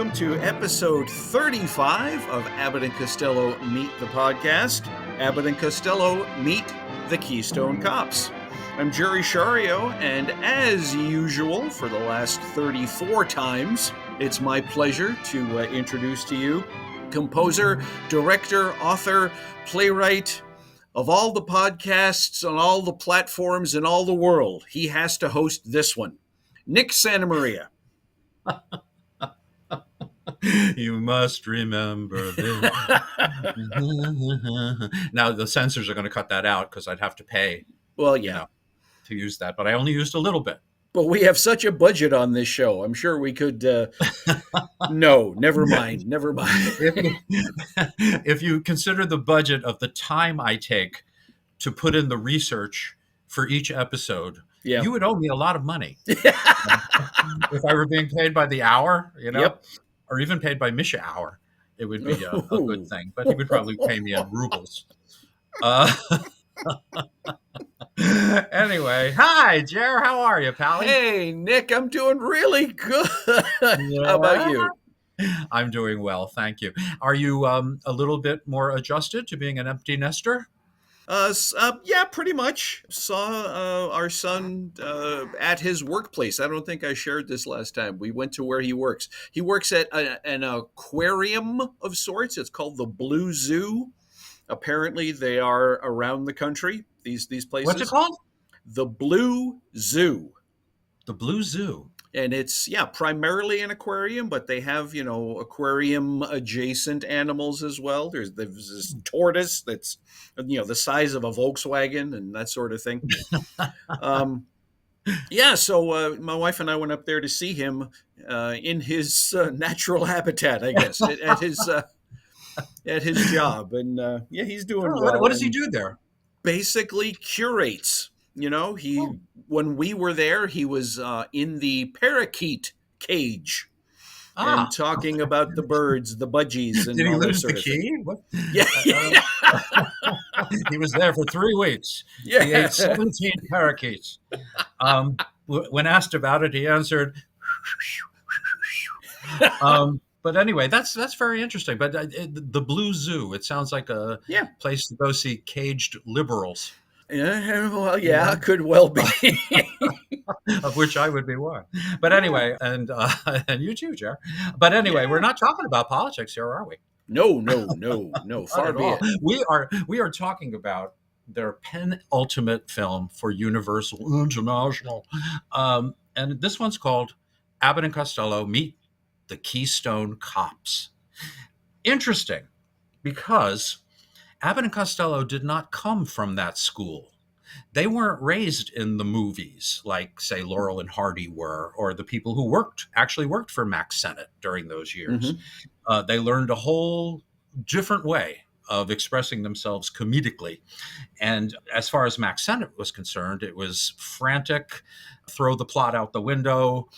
welcome to episode 35 of Abbott and Costello Meet the Podcast. Abbott and Costello Meet the Keystone Cops. I'm Jerry Shario, and as usual, for the last 34 times, it's my pleasure to introduce to you composer, director, author, playwright of all the podcasts on all the platforms in all the world. He has to host this one. Nick Santamaria. You must remember this. Now the censors are going to cut that out because I'd have to pay. Well, yeah, to use that, but I only used a little bit. But we have such a budget on this show. I'm sure we could. No, never mind. Never mind. If you consider the budget of the time I take to put in the research for each episode, you would owe me a lot of money. If I were being paid by the hour, or even paid by Misha hour, it would be a good thing. But he would probably pay me in rubles. Anyway, hi, Jer. How are you, Pally? Hey, Nick. I'm doing really good. How about you? I'm doing well, thank you. Are you a little bit more adjusted to being an empty nester? Yeah, pretty much. Saw our son at his workplace. I don't think I shared this last time. We went to where he works. He works at an aquarium of sorts. It's called the Blue Zoo. Apparently, they are around the country, these places. What's it called? The Blue Zoo. The Blue Zoo. And it's, primarily an aquarium, but they have, aquarium-adjacent animals as well. There's this tortoise that's, the size of a Volkswagen and that sort of thing. So my wife and I went up there to see him in his natural habitat, I guess, at his job. And, he's doing well. What does he do there? Basically curates. When we were there, he was in the parakeet cage and talking about the birds, the budgies, and did he all that lose sort the of key? thing. What? Yeah. He was there for 3 weeks. Yeah. He ate 17 parakeets. When asked about it, he answered. But anyway, that's very interesting. But the Blue Zoo, it sounds like a place to go see caged liberals. Could well be. Of which I would be one. But anyway, and you too, Jer. But anyway, we're not talking about politics here, are we? No. Far be it. We are talking about their penultimate film for Universal International. And this one's called Abbott and Costello Meet the Keystone Cops. Interesting, because Abbott and Costello did not come from that school. They weren't raised in the movies like, say, Laurel and Hardy were, or the people who actually worked for Mack Sennett during those years. Mm-hmm. They learned a whole different way of expressing themselves comedically. And as far as Mack Sennett was concerned, it was frantic, throw the plot out the window,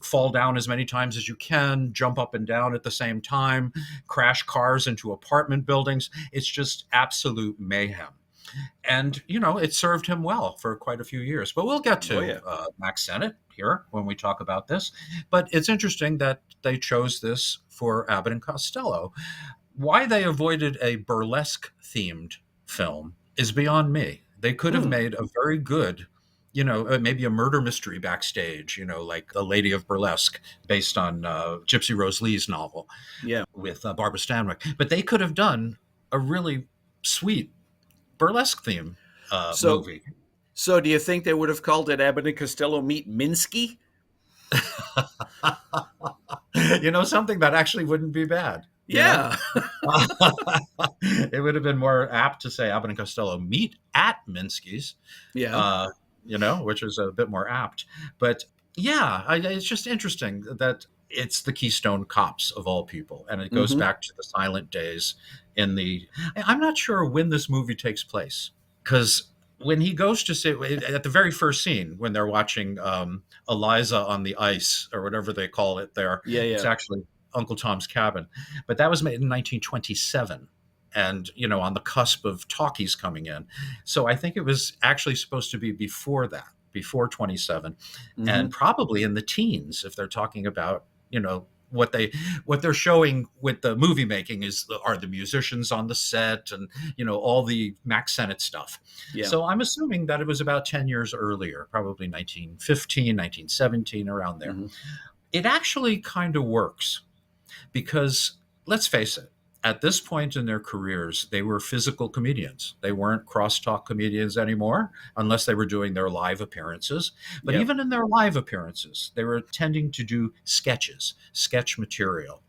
fall down as many times as you can, jump up and down at the same time, crash cars into apartment buildings. It's just absolute mayhem. And, it served him well for quite a few years. But we'll get to Mack Sennett here when we talk about this. But it's interesting that they chose this for Abbott and Costello. Why they avoided a burlesque-themed film is beyond me. They could have made a very good, maybe a murder mystery backstage, like The Lady of Burlesque, based on Gypsy Rose Lee's novel with Barbara Stanwyck. But they could have done a really sweet burlesque theme movie. So do you think they would have called it Abbott and Costello Meet Minsky? Something that actually wouldn't be bad. Yeah. It would have been more apt to say Abbott and Costello Meet at Minsky's. Yeah. Which is a bit more apt. But it's just interesting that it's the Keystone Cops of all people. And it goes back to the silent days I'm not sure when this movie takes place, because when he goes to say at the very first scene, when they're watching Eliza on the ice or whatever they call it there, it's actually Uncle Tom's Cabin. But that was made in 1927. And, on the cusp of talkies coming in. So I think it was actually supposed to be before that, before 27, and probably in the teens, if they're talking about, what they're showing with the movie making are the musicians on the set, and all the Mack Sennett stuff. Yeah. So I'm assuming that it was about 10 years earlier, probably 1915, 1917, around there. Hmm. It actually kind of works because, let's face it, at this point in their careers, they were physical comedians. They weren't crosstalk comedians anymore, unless they were doing their live appearances. But Yep. even in their live appearances, they were tending to do sketches, sketch material,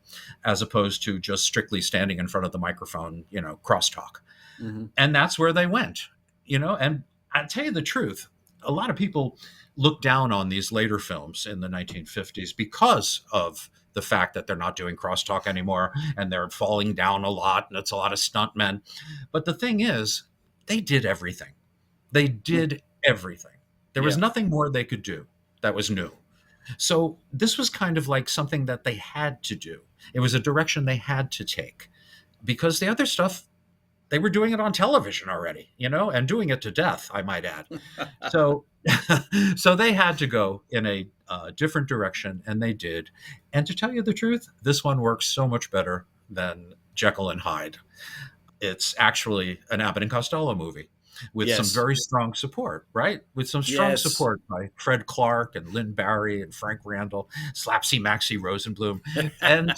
as opposed to just strictly standing in front of the microphone, crosstalk. Hmm. And that's where they went, And I tell you the truth, a lot of people look down on these later films in the 1950s because of the fact that they're not doing crosstalk anymore and they're falling down a lot and it's a lot of stuntmen. But the thing is, they did everything. They did everything. There was Yeah. nothing more they could do that was new. So this was kind of like something that they had to do. It was a direction they had to take because the other stuff, they were doing it on television already, and doing it to death, I might add. So, so they had to go in a different direction, and they did. And to tell you the truth, this one works so much better than Jekyll and Hyde. It's actually an Abbott and Costello movie with some Yes. very strong support, right? With some strong Yes. support by Fred Clark and Lynn Bari and Frank Randall, Slapsy Maxie Rosenblum, and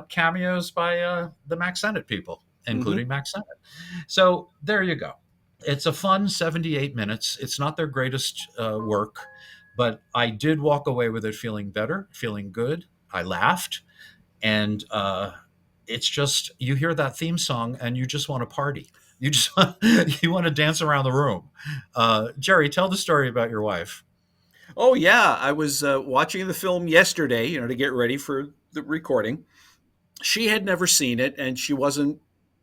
cameos by the Mack Sennett people, Hmm. including Mack Sennett. So there you go. It's a fun 78 minutes. It's not their greatest work, but I did walk away with it feeling better, feeling good. I laughed. And it's just, you hear that theme song and you just want to party. You just you want to dance around the room. Jerry, tell the story about your wife. Oh yeah, I was watching the film yesterday, to get ready for the recording. She had never seen it, and she wasn't.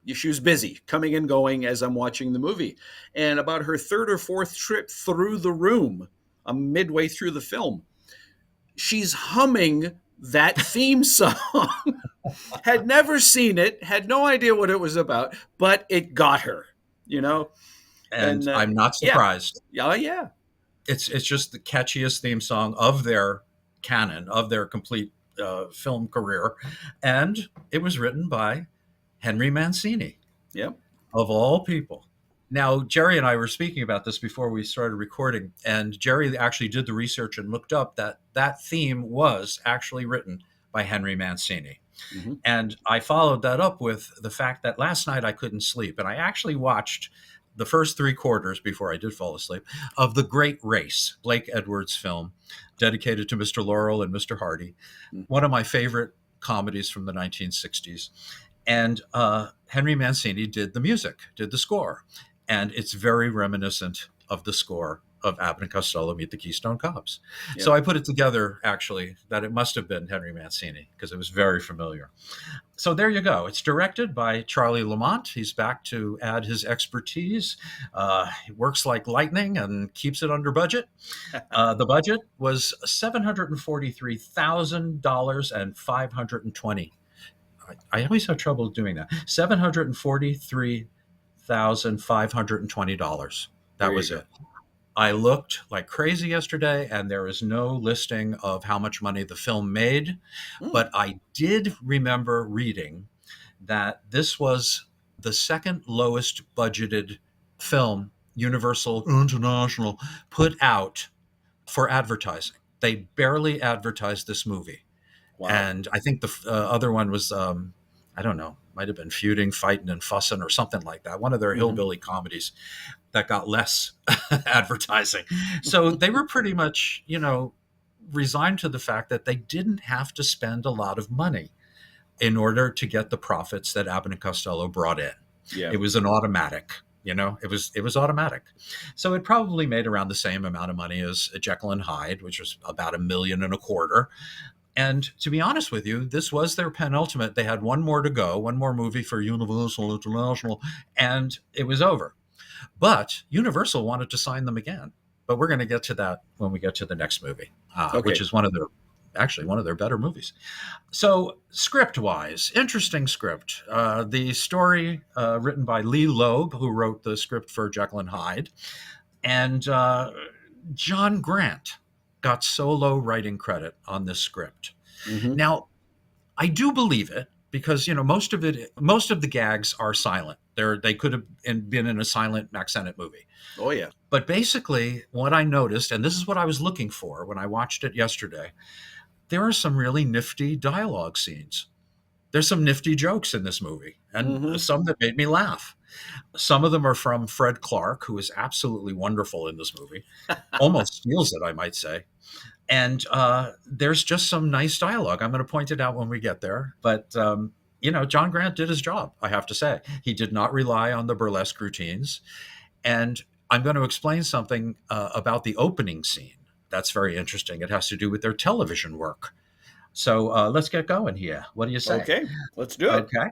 She was busy coming and going as I'm watching the movie. And about her third or fourth trip through the room, midway through the film, she's humming that theme song. Had never seen it, had no idea what it was about, but it got her, you know. And And I'm not yeah, surprised. yeah, yeah, It's just the catchiest theme song of their canon, of their complete film career. And it was written by Henry Mancini, yeah. of all people. Now, Jerry and I were speaking about this before we started recording, and Jerry actually did the research and looked up that that theme was actually written by Henry Mancini. Hmm. And I followed that up with the fact that last night I couldn't sleep, and I actually watched the first three quarters before I did fall asleep of The Great Race, Blake Edwards' film dedicated to Mr. Laurel and Mr. Hardy, one of my favorite comedies from the 1960s. And Henry Mancini did the music, did the score. And it's very reminiscent of the score of Abbott and Costello Meet the Keystone Cops. Yeah. So I put it together, actually, that it must have been Henry Mancini because it was very familiar. So there you go. It's directed by Charlie Lamont. He's back to add his expertise. He works like lightning and keeps it under budget. The budget was $743,000 and 520. I always have trouble doing that. $743,520. That was it. I looked like crazy yesterday, and there is no listing of how much money the film made. But I did remember reading that this was the second lowest budgeted film Universal International put out for advertising. They barely advertised this movie. Wow. And I think the other one was, I don't know, might have been Feuding, Fighting, and Fussing or something like that. One of their hillbilly comedies that got less advertising. So they were pretty much, resigned to the fact that they didn't have to spend a lot of money in order to get the profits that Abbott and Costello brought in. Yeah. It was an automatic. It was automatic. So it probably made around the same amount of money as Jekyll and Hyde, which was about $1.25 million. And to be honest with you, this was their penultimate. They had one more to go, one more movie for Universal International, and it was over. But Universal wanted to sign them again. But we're going to get to that when we get to the next movie, which is one of their better movies. So script-wise, interesting script. The story written by Lee Loeb, who wrote the script for Jekyll and Hyde, and John Grant got solo writing credit on this script. Now, I do believe it because, most of the gags are silent. They could have been in a silent Mack Sennett movie. Oh, yeah. But basically, what I noticed, and this is what I was looking for when I watched it yesterday, there are some really nifty dialogue scenes. There's some nifty jokes in this movie, and some that made me laugh. Some of them are from Fred Clark, who is absolutely wonderful in this movie, almost steals it, I might say. And there's just some nice dialogue. I'm going to point it out when we get there. But, John Grant did his job, I have to say. He did not rely on the burlesque routines. And I'm going to explain something about the opening scene. That's very interesting. It has to do with their television work. So let's get going here. What do you say? Okay, let's do it. Okay.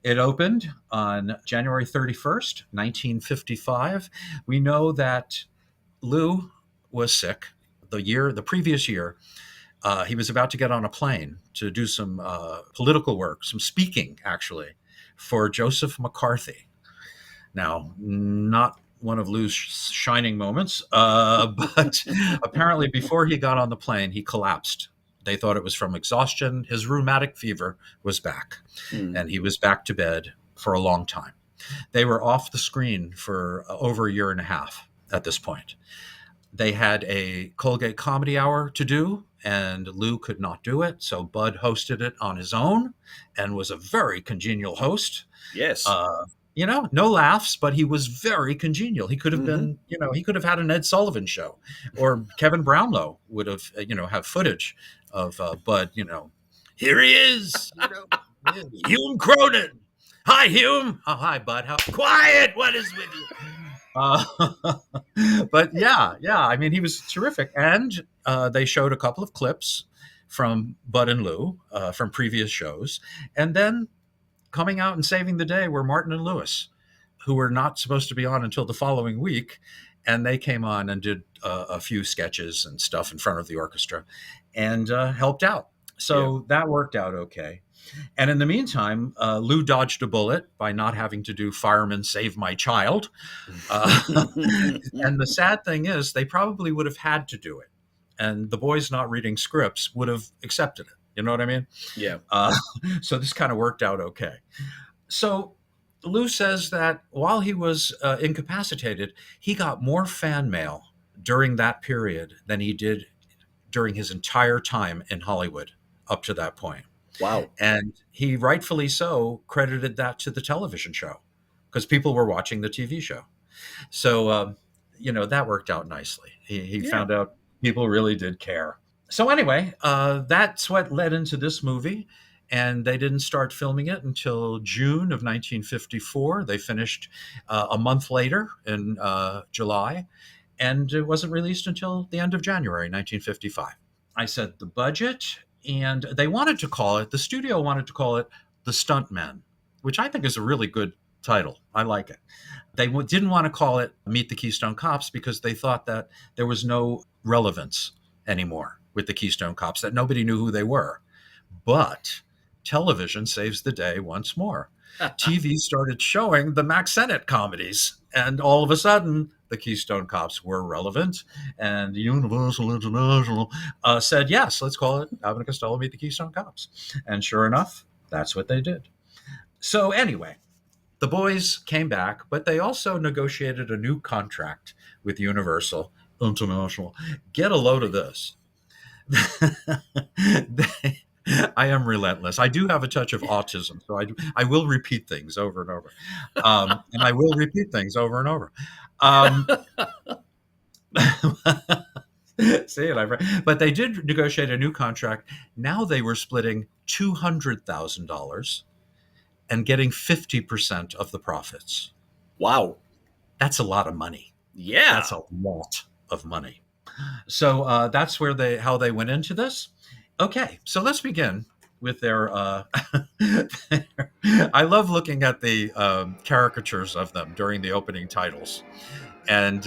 It opened on January 31st, 1955. We know that Lou was sick the previous year. He was about to get on a plane to do some political work, some speaking, actually, for Joseph McCarthy. Now, not one of Lou's shining moments, but apparently before he got on the plane, he collapsed. They thought it was from exhaustion. His rheumatic fever was back, and he was back to bed for a long time. They were off the screen for over a year and a half at this point. They had a Colgate Comedy Hour to do, and Lou could not do it, so Bud hosted it on his own and was a very congenial host. Yes. No laughs, but he was very congenial. He could have been, he could have had an Ed Sullivan show, or Kevin Brownlow would have, have footage of Bud, here he is, Hume Cronin. Hi, Hume. Oh, hi, Bud. How quiet? What is with you? But yeah. I mean, he was terrific. And they showed a couple of clips from Bud and Lou from previous shows. And then coming out and saving the day were Martin and Lewis, who were not supposed to be on until the following week. And they came on and did a few sketches and stuff in front of the orchestra and helped out. So that worked out okay. And in the meantime, Lou dodged a bullet by not having to do Fireman Save My Child. And the sad thing is, they probably would have had to do it. And the boys not reading scripts would have accepted it. You know what I mean? Yeah. So this kind of worked out okay. So Lou says that while he was incapacitated, he got more fan mail during that period than he did during his entire time in Hollywood up to that point. Wow. And he rightfully so credited that to the television show because people were watching the TV show. So, that worked out nicely. He found out people really did care. So anyway, that's what led into this movie. And they didn't start filming it until June of 1954. They finished a month later in July. And it wasn't released until the end of January 1955. I said the budget, and the studio wanted to call it The Stuntmen, which I think is a really good title. I like it. They didn't want to call it Meet the Keystone Cops because they thought that there was no relevance anymore with the Keystone Cops, that nobody knew who they were. But television saves the day once more. TV started showing the Mack Sennett comedies, and all of a sudden, the Keystone Cops were relevant, and Universal International said, yes, let's call it Abbott and Costello Meet the Keystone Cops. And sure enough, that's what they did. So anyway, the boys came back, but they also negotiated a new contract with Universal International. Get a load of this. I am relentless. I do have a touch of autism, so I will repeat things over and over. And I will repeat things over and over. See it, but they did negotiate a new contract. Now they were splitting $200,000 and getting 50% of the profits. Wow. That's a lot of money. Yeah. That's a lot of money. So that's how they went into this. Okay, so let's begin with their. I love looking at the caricatures of them during the opening titles, and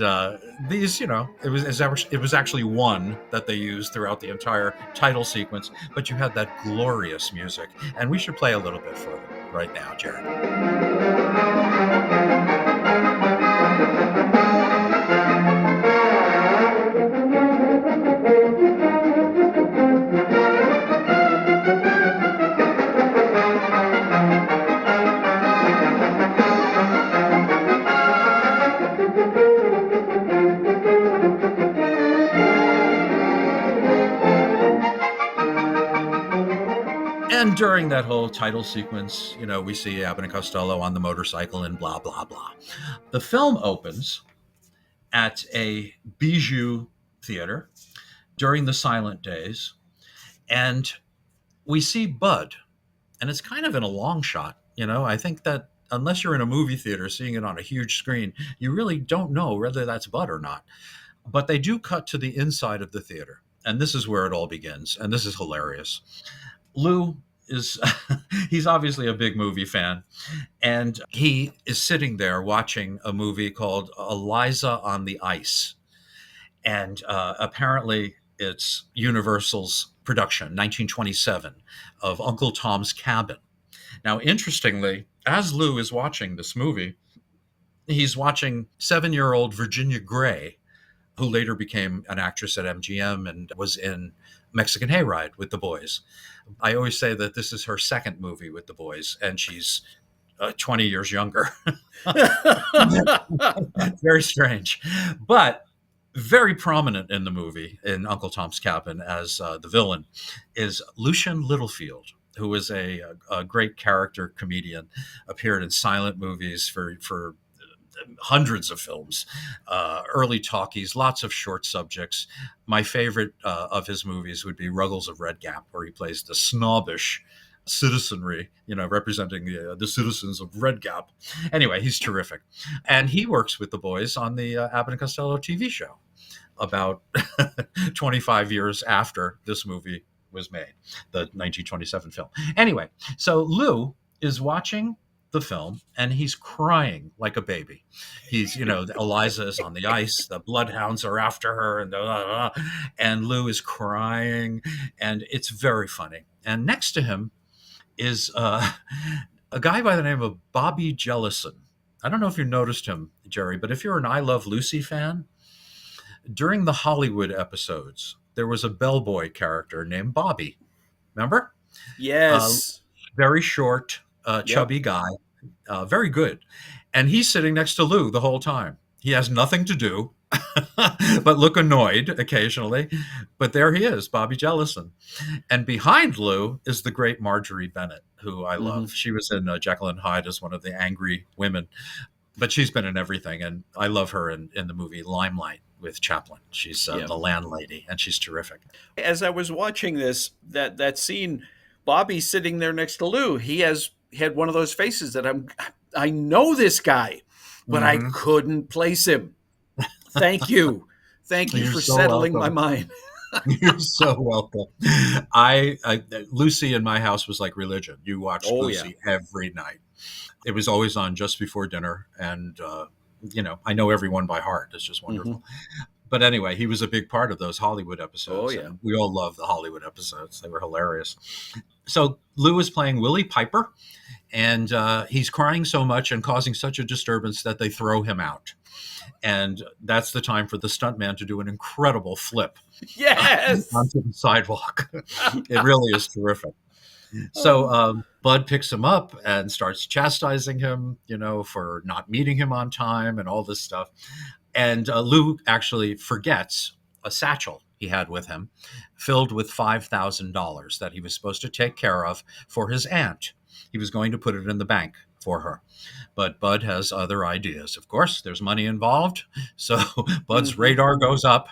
these, it was actually one that they used throughout the entire title sequence. But you had that glorious music, and we should play a little bit for them right now, Jared. And during that whole title sequence, we see Abbott and Costello on the motorcycle and blah, blah, blah. The film opens at a bijou theater during the silent days, and we see Bud, and it's kind of in a long shot. I think that unless you're in a movie theater seeing it on a huge screen, you really don't know whether that's Bud or not. But they do cut to the inside of the theater, and this is where it all begins, and this is hilarious. Lou is he's obviously a big movie fan, and he is sitting there watching a movie called Eliza on the Ice, and apparently it's Universal's production, 1927, of Uncle Tom's Cabin. Now, interestingly, as Lou is watching this movie, he's watching 7-year-old Virginia Gray, who later became an actress at MGM and was in Mexican Hayride with the boys. I always say that this is her second movie with the boys, and she's 20 years younger. Very strange. But very prominent in the movie, in Uncle Tom's Cabin, as the villain, is Lucien Littlefield, who is a great character comedian, appeared in silent movies for hundreds of films, early talkies, lots of short subjects. My favorite of his movies would be Ruggles of Red Gap, where he plays the snobbish citizenry, representing the citizens of Red Gap. Anyway, he's terrific. And he works with the boys on the Abbott and Costello TV show about 25 years after this movie was made, the 1927 film. Anyway, so Lou is watching the film and he's crying like a baby. He's, Eliza is on the ice, the bloodhounds are after her, and Lou is crying, and it's very funny. And next to him is a guy by the name of Bobby Jellison. I don't know if you noticed him, Jerry, but if you're an I Love Lucy fan, during the Hollywood episodes, there was a bellboy character named Bobby. Remember? Yes. Very short, chubby guy, very good. And he's sitting next to Lou the whole time. He has nothing to do but look annoyed occasionally. But there he is, Bobby Jellison. And behind Lou is the great Marjorie Bennett, who I love. She was in Jekyll and Hyde as one of the angry women. But she's been in everything. And I love her in the movie Limelight with Chaplin. She's the landlady, and she's terrific. As I was watching this, that scene, Bobby sitting there next to Lou, he had one of those faces that I know this guy, but I couldn't place him. Thank you. Thank you for so settling my mind. You're so welcome. Lucy in my house was like religion. You watched Lucy every night. It was always on just before dinner, and I know everyone by heart. It's just wonderful. But anyway, he was a big part of those Hollywood episodes. And we all love the Hollywood episodes. They were hilarious. So Lou is playing Willie Piper, and he's crying so much and causing such a disturbance that they throw him out. And that's the time for the stuntman to do an incredible flip. Yes! Onto the sidewalk. It really is terrific. So Bud picks him up and starts chastising him, for not meeting him on time and all this stuff. And Lou actually forgets a satchel he had with him filled with $5,000 that he was supposed to take care of for his aunt. He was going to put it in the bank for her. But Bud has other ideas. Of course, there's money involved. So Bud's radar goes up,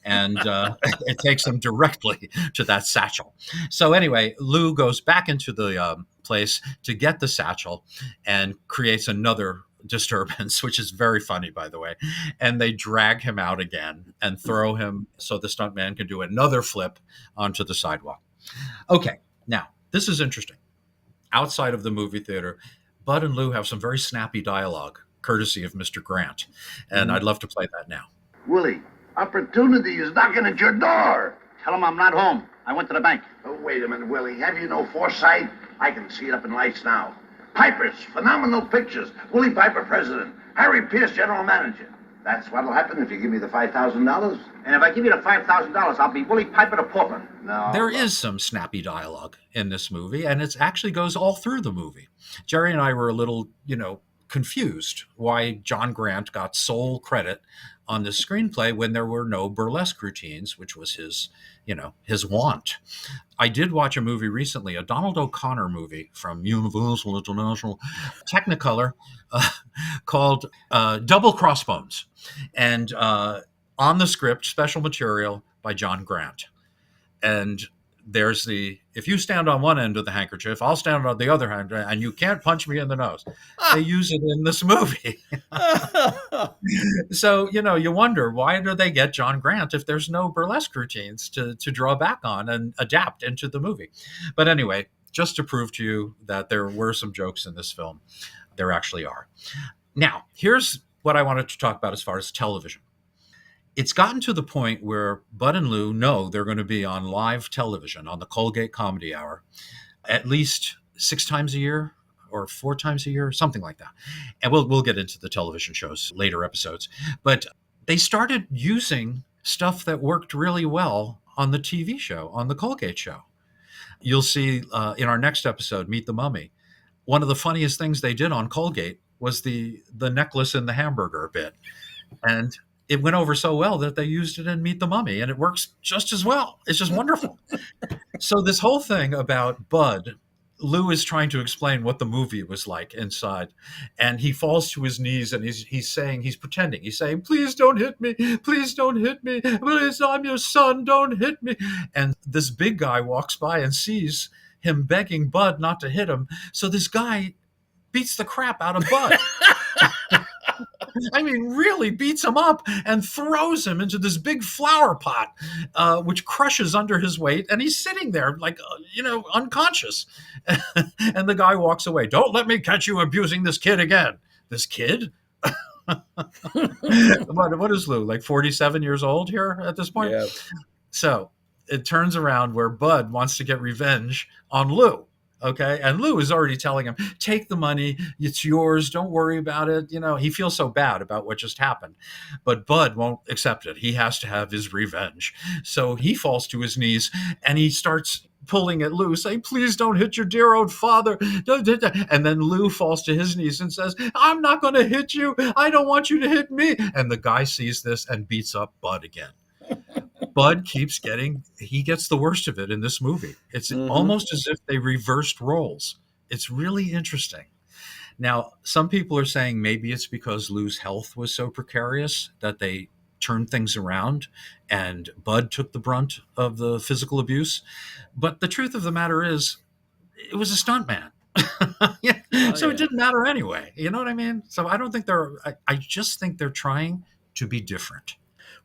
and it takes him directly to that satchel. So anyway, Lou goes back into the place to get the satchel and creates another disturbance, which is very funny, by the way. And they drag him out again and throw him so the stuntman can do another flip onto the sidewalk. Okay, now, this is interesting. Outside of the movie theater, Bud and Lou have some very snappy dialogue, courtesy of Mr. Grant. And I'd love to play that now. Willie, opportunity is knocking at your door. Tell him I'm not home. I went to the bank. Oh, wait a minute, Willie. Have you no foresight? I can see it up in lights now. Pipers, phenomenal pictures. Willie Piper, president. Harry Pierce, general manager. That's what'll happen if you give me the $5,000. And if I give you the $5,000, I'll be Willie Piper the pauper. No. There is some snappy dialogue in this movie, and it actually goes all through the movie. Jerry and I were a little, confused why John Grant got sole credit on this screenplay when there were no burlesque routines, which was his want. I did watch a movie recently, a Donald O'Connor movie from Universal International Technicolor, called Double Crossbones, and on the script, special material by John Grant. And there's if you stand on one end of the handkerchief, I'll stand on the other hand, and you can't punch me in the nose. They use it in this movie. So, you wonder, why do they get John Grant if there's no burlesque routines to draw back on and adapt into the movie? But anyway, just to prove to you that there were some jokes in this film, there actually are. Now, here's what I wanted to talk about as far as television. It's gotten to the point where Bud and Lou know they're going to be on live television on the Colgate Comedy Hour at least 6 times a year or 4 times a year, something like that. And we'll get into the television shows later episodes. But they started using stuff that worked really well on the TV show, on the Colgate show. You'll see in our next episode, Meet the Mummy, one of the funniest things they did on Colgate was the necklace and the hamburger bit. And it went over so well that they used it in Meet the Mummy, and it works just as well. It's just wonderful. So this whole thing about Bud, Lou is trying to explain what the movie was like inside, and he falls to his knees and he's pretending. He's saying, "Please don't hit me. Please don't hit me. Please, I'm your son. Don't hit me." And this big guy walks by and sees him begging Bud not to hit him. So this guy beats the crap out of Bud. I mean, really beats him up and throws him into this big flower pot, which crushes under his weight. And he's sitting there like, unconscious. And the guy walks away. "Don't let me catch you abusing this kid again." This kid? What is Lou, like 47 years old here at this point? Yeah. So it turns around where Bud wants to get revenge on Lou. Okay. And Lou is already telling him, "Take the money. It's yours. Don't worry about it." He feels so bad about what just happened, but Bud won't accept it. He has to have his revenge. So he falls to his knees and he starts pulling at Lou, saying, "Please don't hit your dear old father." And then Lou falls to his knees and says, "I'm not going to hit you. I don't want you to hit me." And the guy sees this and beats up Bud again. Bud he gets the worst of it in this movie. It's almost as if they reversed roles. It's really interesting. Now, some people are saying maybe it's because Lou's health was so precarious that they turned things around and Bud took the brunt of the physical abuse. But the truth of the matter is, it was a stuntman. So it didn't matter anyway. You know what I mean? So I don't think I just think they're trying to be different.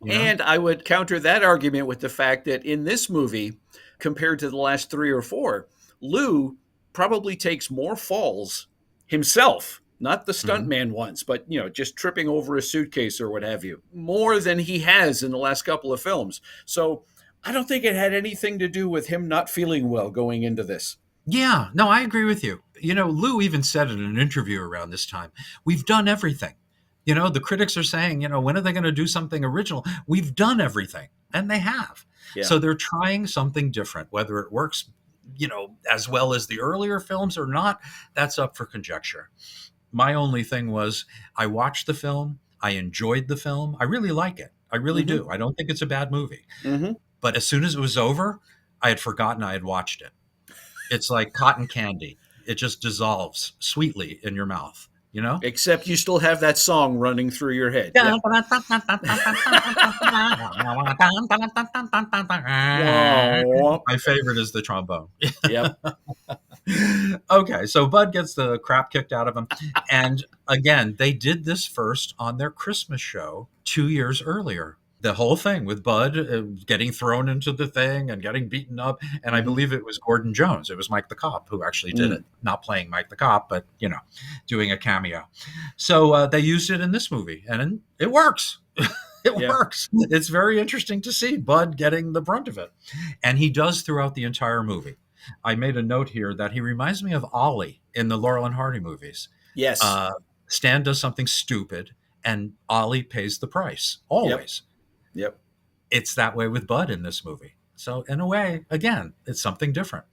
And I would counter that argument with the fact that in this movie, compared to the last 3 or 4, Lou probably takes more falls himself, not the stuntman ones, but, just tripping over a suitcase or what have you, more than he has in the last couple of films. So I don't think it had anything to do with him not feeling well going into this. Yeah, no, I agree with you. Lou even said in an interview around this time, "We've done everything." The critics are saying, when are they going to do something original? We've done everything, and they have. Yeah. So they're trying something different. Whether it works, as well as the earlier films or not, that's up for conjecture. My only thing was, I watched the film. I enjoyed the film. I really like it. I really do. I don't think it's a bad movie. But as soon as it was over, I had forgotten I had watched it. It's like cotton candy. It just dissolves sweetly in your mouth. Except you still have that song running through your head. Yeah. My favorite is the trombone. Yep. Okay, so Bud gets the crap kicked out of him. And again, they did this first on their Christmas show 2 years earlier. The whole thing with Bud getting thrown into the thing and getting beaten up. And I believe it was Gordon Jones. It was Mike the Cop who actually did it. Not playing Mike the Cop, but, doing a cameo. So they used it in this movie and it works. It works. It's very interesting to see Bud getting the brunt of it. And he does throughout the entire movie. I made a note here that he reminds me of Ollie in the Laurel and Hardy movies. Yes. Stan does something stupid and Ollie pays the price. Always. Yep. It's that way with Bud in this movie. So in a way, again, it's something different.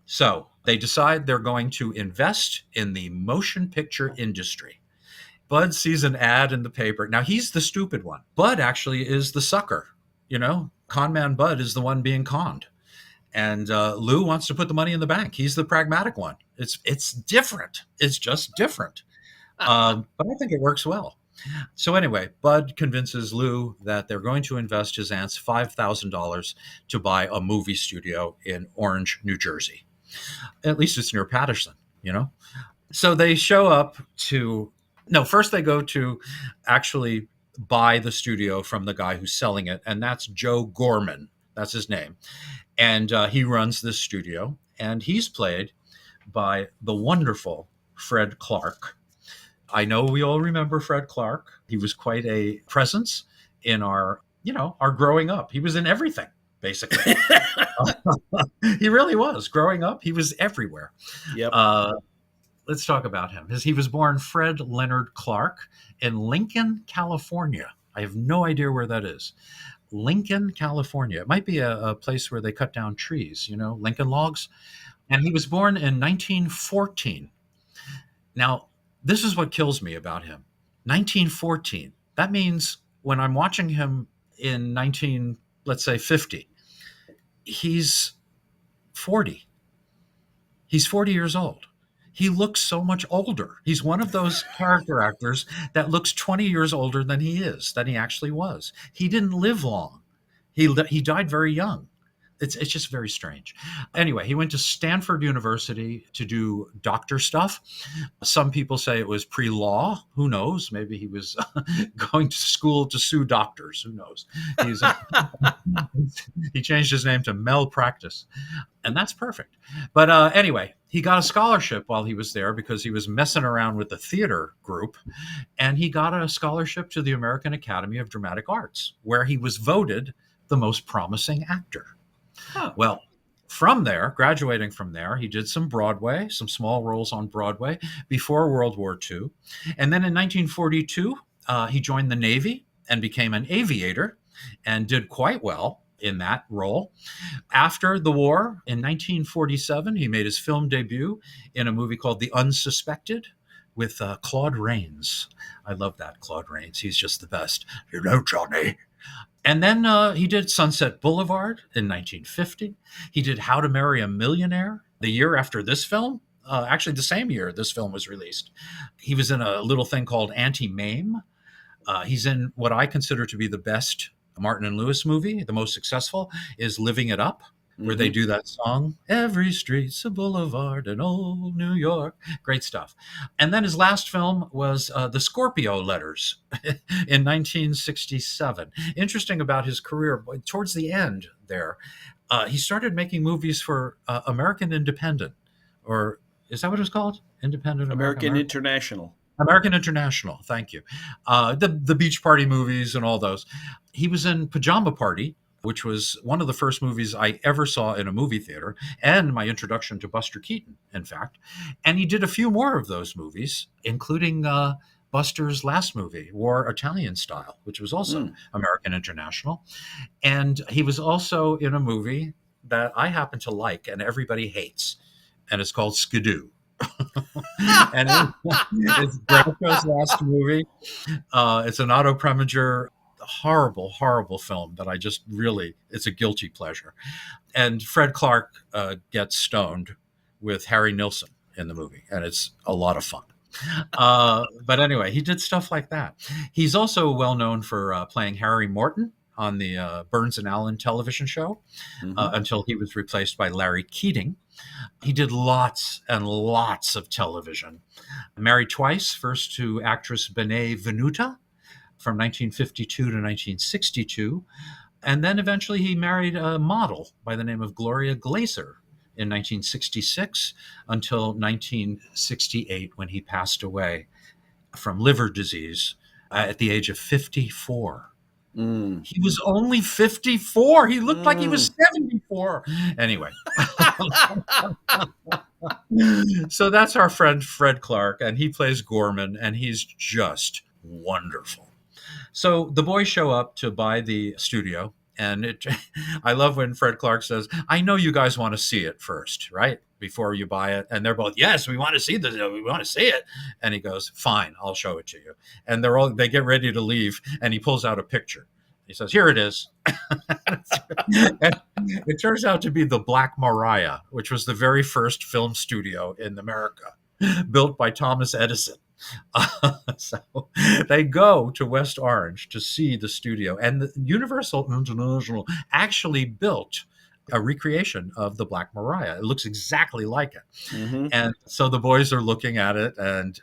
So They decide they're going to invest in the motion picture industry. Bud sees an ad in the paper. Now, he's the stupid one. Bud actually is the sucker. Con man Bud is the one being conned. And Lou wants to put the money in the bank. He's the pragmatic one. It's different. It's just different. But I think it works well. So anyway, Bud convinces Lou that they're going to invest his aunt's $5,000 to buy a movie studio in Orange, New Jersey. At least it's near Patterson, So they show up first they go to actually buy the studio from the guy who's selling it, and that's Joe Gorman. That's his name. And he runs this studio, and he's played by the wonderful Fred Clark. I know we all remember Fred Clark. He was quite a presence in our growing up. He was in everything, basically. He really was. Growing up, he was everywhere. Yep. Let's talk about him. He was born Fred Leonard Clark in Lincoln, California. I have no idea where that is. Lincoln, California. It might be a place where they cut down trees, Lincoln logs. And he was born in 1914. Now, this is what kills me about him. 1914. That means when I'm watching him in 50, he's 40. He's 40 years old. He looks so much older. He's one of those character actors that looks 20 years older than he actually was. He didn't live long. He died very young. It's just very strange. Anyway, he went to Stanford University to do doctor stuff. Some people say it was pre-law. Who knows? Maybe he was going to school to sue doctors. Who knows? He changed his name to Malpractice, and that's perfect. But anyway, he got a scholarship while he was there because he was messing around with the theater group, and he got a scholarship to the American Academy of Dramatic Arts, where he was voted the most promising actor. Huh. Well, graduating from there, he did some small roles on Broadway before World War II. And then in 1942, he joined the Navy and became an aviator and did quite well in that role. After the war, in 1947, he made his film debut in a movie called The Unsuspected with Claude Rains. I love that, Claude Rains. He's just the best. Johnny. And then he did Sunset Boulevard in 1950. He did How to Marry a Millionaire the year after this film. Actually, the same year this film was released. He was in a little thing called Anti-Mame. He's in what I consider to be the best Martin and Lewis movie. The most successful is Living It Up, where they do that song, Every Street's a Boulevard in Old New York. Great stuff. And then his last film was The Scorpio Letters in 1967. Interesting about his career, towards the end there, he started making movies for American Independent, or is that what it's called? Independent American International. American International, thank you. The Beach Party movies and all those. He was in Pajama Party, which was one of the first movies I ever saw in a movie theater, and my introduction to Buster Keaton, in fact. And he did a few more of those movies, including Buster's last movie, War Italian Style, which was also American International. And he was also in a movie that I happen to like and everybody hates, and it's called Skidoo. And it's Branco's last movie. It's an Otto Preminger horrible film that I just really, it's a guilty pleasure. And Fred Clark gets stoned with Harry Nilsson in the movie, and it's a lot of fun. But anyway, he did stuff like that. He's also well known for playing Harry Morton on the Burns and Allen television show until he was replaced by Larry Keating. He did lots and lots of television. Married twice, first to actress Benet Venuta from 1952 to 1962. And then eventually he married a model by the name of Gloria Glaser in 1966 until 1968 when he passed away from liver disease at the age of 54. He was only 54. He looked like he was 74. Anyway. So that's our friend Fred Clark, and he plays Gorman, and he's just wonderful. So the boys show up to buy the studio, And I love when Fred Clark says, I know you guys want to see it first, right? Before you buy it. And they're both, yes, we want to see this. We want to see it. And he goes, fine, I'll show it to you. And they get ready to leave. And he pulls out a picture. He says, here it is. And it turns out to be the Black Maria, which was the very first film studio in America, built by Thomas Edison. So they go to West Orange to see the studio, and the Universal International actually built a recreation of the Black Maria. It looks exactly like it. Mm-hmm. And so the boys are looking at it, and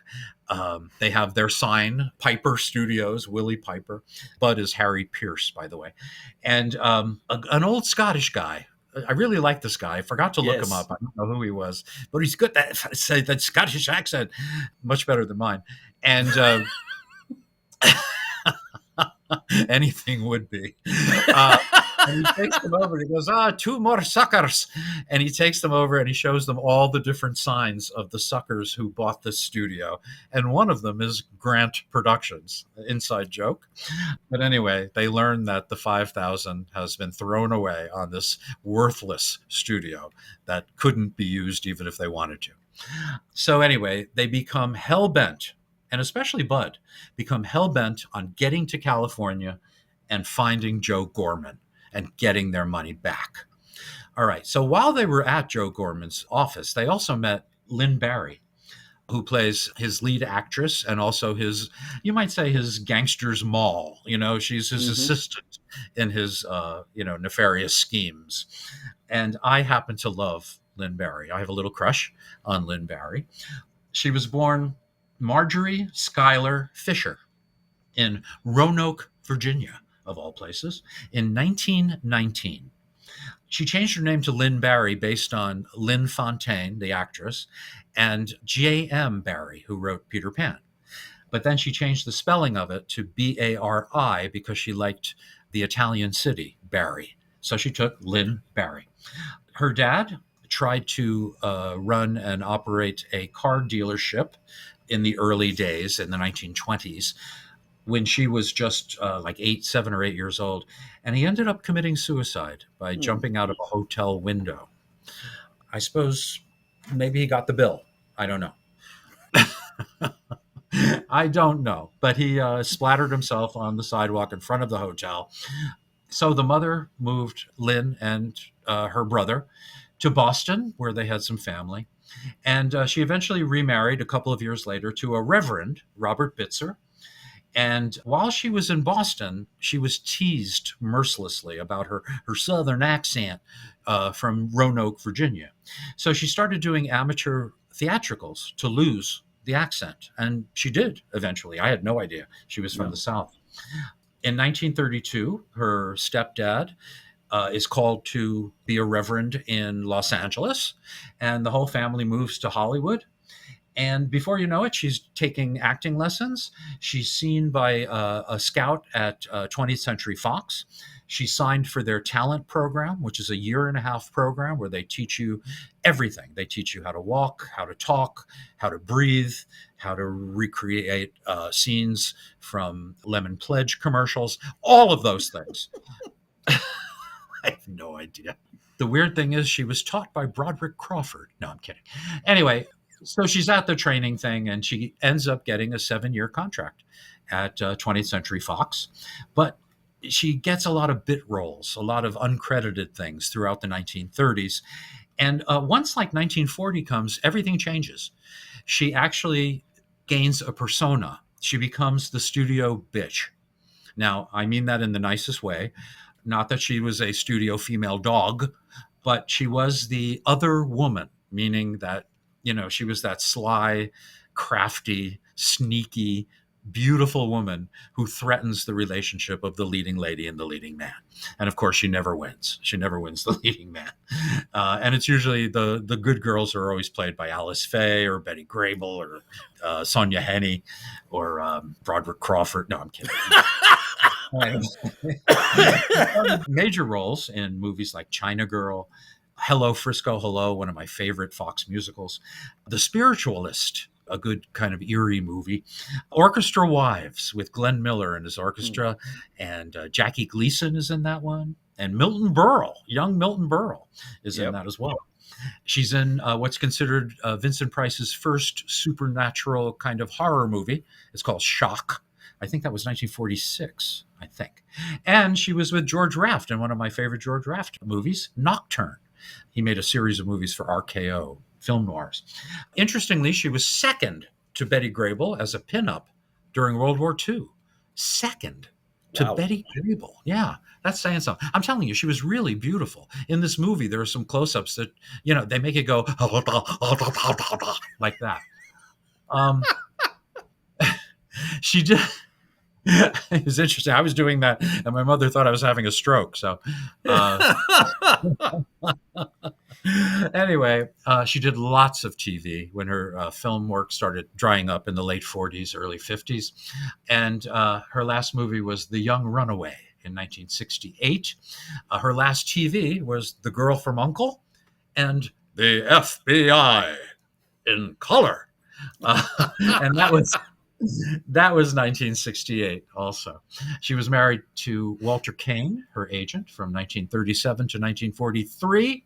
they have their sign, Piper Studios, Willie Piper. Bud is Harry Pierce, by the way. And an old Scottish guy. I really like this guy. I forgot to look him up. I don't know who he was, but he's good. That Scottish accent, much better than mine. And anything would be. And he takes them over and he goes, 2 more suckers. And he takes them over and he shows them all the different signs of the suckers who bought this studio. And one of them is Grant Productions, inside joke. But anyway, they learn that the $5,000 has been thrown away on this worthless studio that couldn't be used even if they wanted to. So anyway, they become hell-bent, and especially Bud, become hell-bent on getting to California and finding Joe Gorman and getting their money back. All right. So while they were at Joe Gorman's office, they also met Lynn Bari, who plays his lead actress and also his, you might say, his gangster's moll. She's his assistant in his, nefarious schemes. And I happen to love Lynn Bari. I have a little crush on Lynn Bari. She was born Marjorie Schuyler Fisher in Roanoke, Virginia, of all places, in 1919. She changed her name to Lynn Bari based on Lynn Fontaine, the actress, and J.M. Barrie, who wrote Peter Pan. But then she changed the spelling of it to B-A-R-I because she liked the Italian city, Bari. So she took Lynn Bari. Her dad tried to run and operate a car dealership in the early days, in the 1920s, when she was just like 7 or 8 years old. And he ended up committing suicide by jumping out of a hotel window. I suppose maybe he got the bill. I don't know. I don't know. But he splattered himself on the sidewalk in front of the hotel. So the mother moved Lynn and her brother to Boston, where they had some family. And she eventually remarried a couple of years later to a Reverend, Robert Bitzer. And while she was in Boston, she was teased mercilessly about her Southern accent from Roanoke, Virginia. So she started doing amateur theatricals to lose the accent. And she did eventually. I had no idea she was from the South. In 1932, her stepdad is called to be a reverend in Los Angeles. And the whole family moves to Hollywood. And before you know it, she's taking acting lessons. She's seen by a scout at 20th Century Fox. She's signed for their talent program, which is a 1.5-year program where they teach you everything. They teach you how to walk, how to talk, how to breathe, how to recreate scenes from Lemon Pledge commercials, all of those things. I have no idea. The weird thing is she was taught by Broderick Crawford. No, I'm kidding. Anyway, so she's at the training thing, and she ends up getting a 7-year contract at 20th Century Fox. But she gets a lot of bit roles, a lot of uncredited things throughout the 1930s. And once like 1940 comes, everything changes. She actually gains a persona. She becomes the studio bitch. Now, I mean that in the nicest way. Not that she was a studio female dog, but she was the other woman, meaning that she was that sly, crafty, sneaky, beautiful woman who threatens the relationship of the leading lady and the leading man. And of course, she never wins. She never wins the leading man. And it's usually the good girls are always played by Alice Faye or Betty Grable or Sonia Henney or Broderick Crawford. No, I'm kidding. Major roles in movies like China Girl, Hello, Frisco, Hello, one of my favorite Fox musicals. The Spiritualist, a good kind of eerie movie. Orchestra Wives with Glenn Miller and his orchestra. And Jackie Gleason is in that one. And Milton Berle, young Milton Berle, is in Yep. that as well. She's in what's considered Vincent Price's first supernatural kind of horror movie. It's called Shock. I think that was 1946, I think. And she was with George Raft in one of my favorite George Raft movies, Nocturne. He made a series of movies for RKO, film noirs. Interestingly, she was second to Betty Grable as a pinup during World War II. Second to Wow. Betty Grable. Yeah, that's saying something. I'm telling you, she was really beautiful. In this movie, there are some close-ups that, they make it go like that. She did. It was interesting. I was doing that, and my mother thought I was having a stroke. So, anyway, she did lots of TV when her film work started drying up in the late 40s, early 50s. And her last movie was The Young Runaway in 1968. Her last TV was The Girl from U.N.C.L.E. and The FBI in Color. And that was 1968 also. She was married to Walter Kane, her agent, from 1937 to 1943.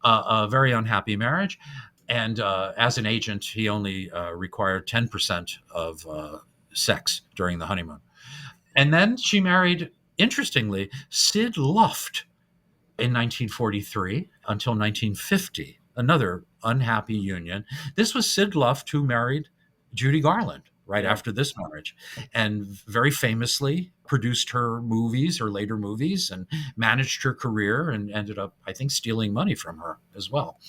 A very unhappy marriage. And as an agent, he only required 10% of sex during the honeymoon. And then she married, interestingly, Sid Luft in 1943 until 1950, another unhappy union. This was Sid Luft who married Judy Garland right after this marriage, and very famously produced her movies, her later movies, and managed her career, and ended up, I think, stealing money from her as well.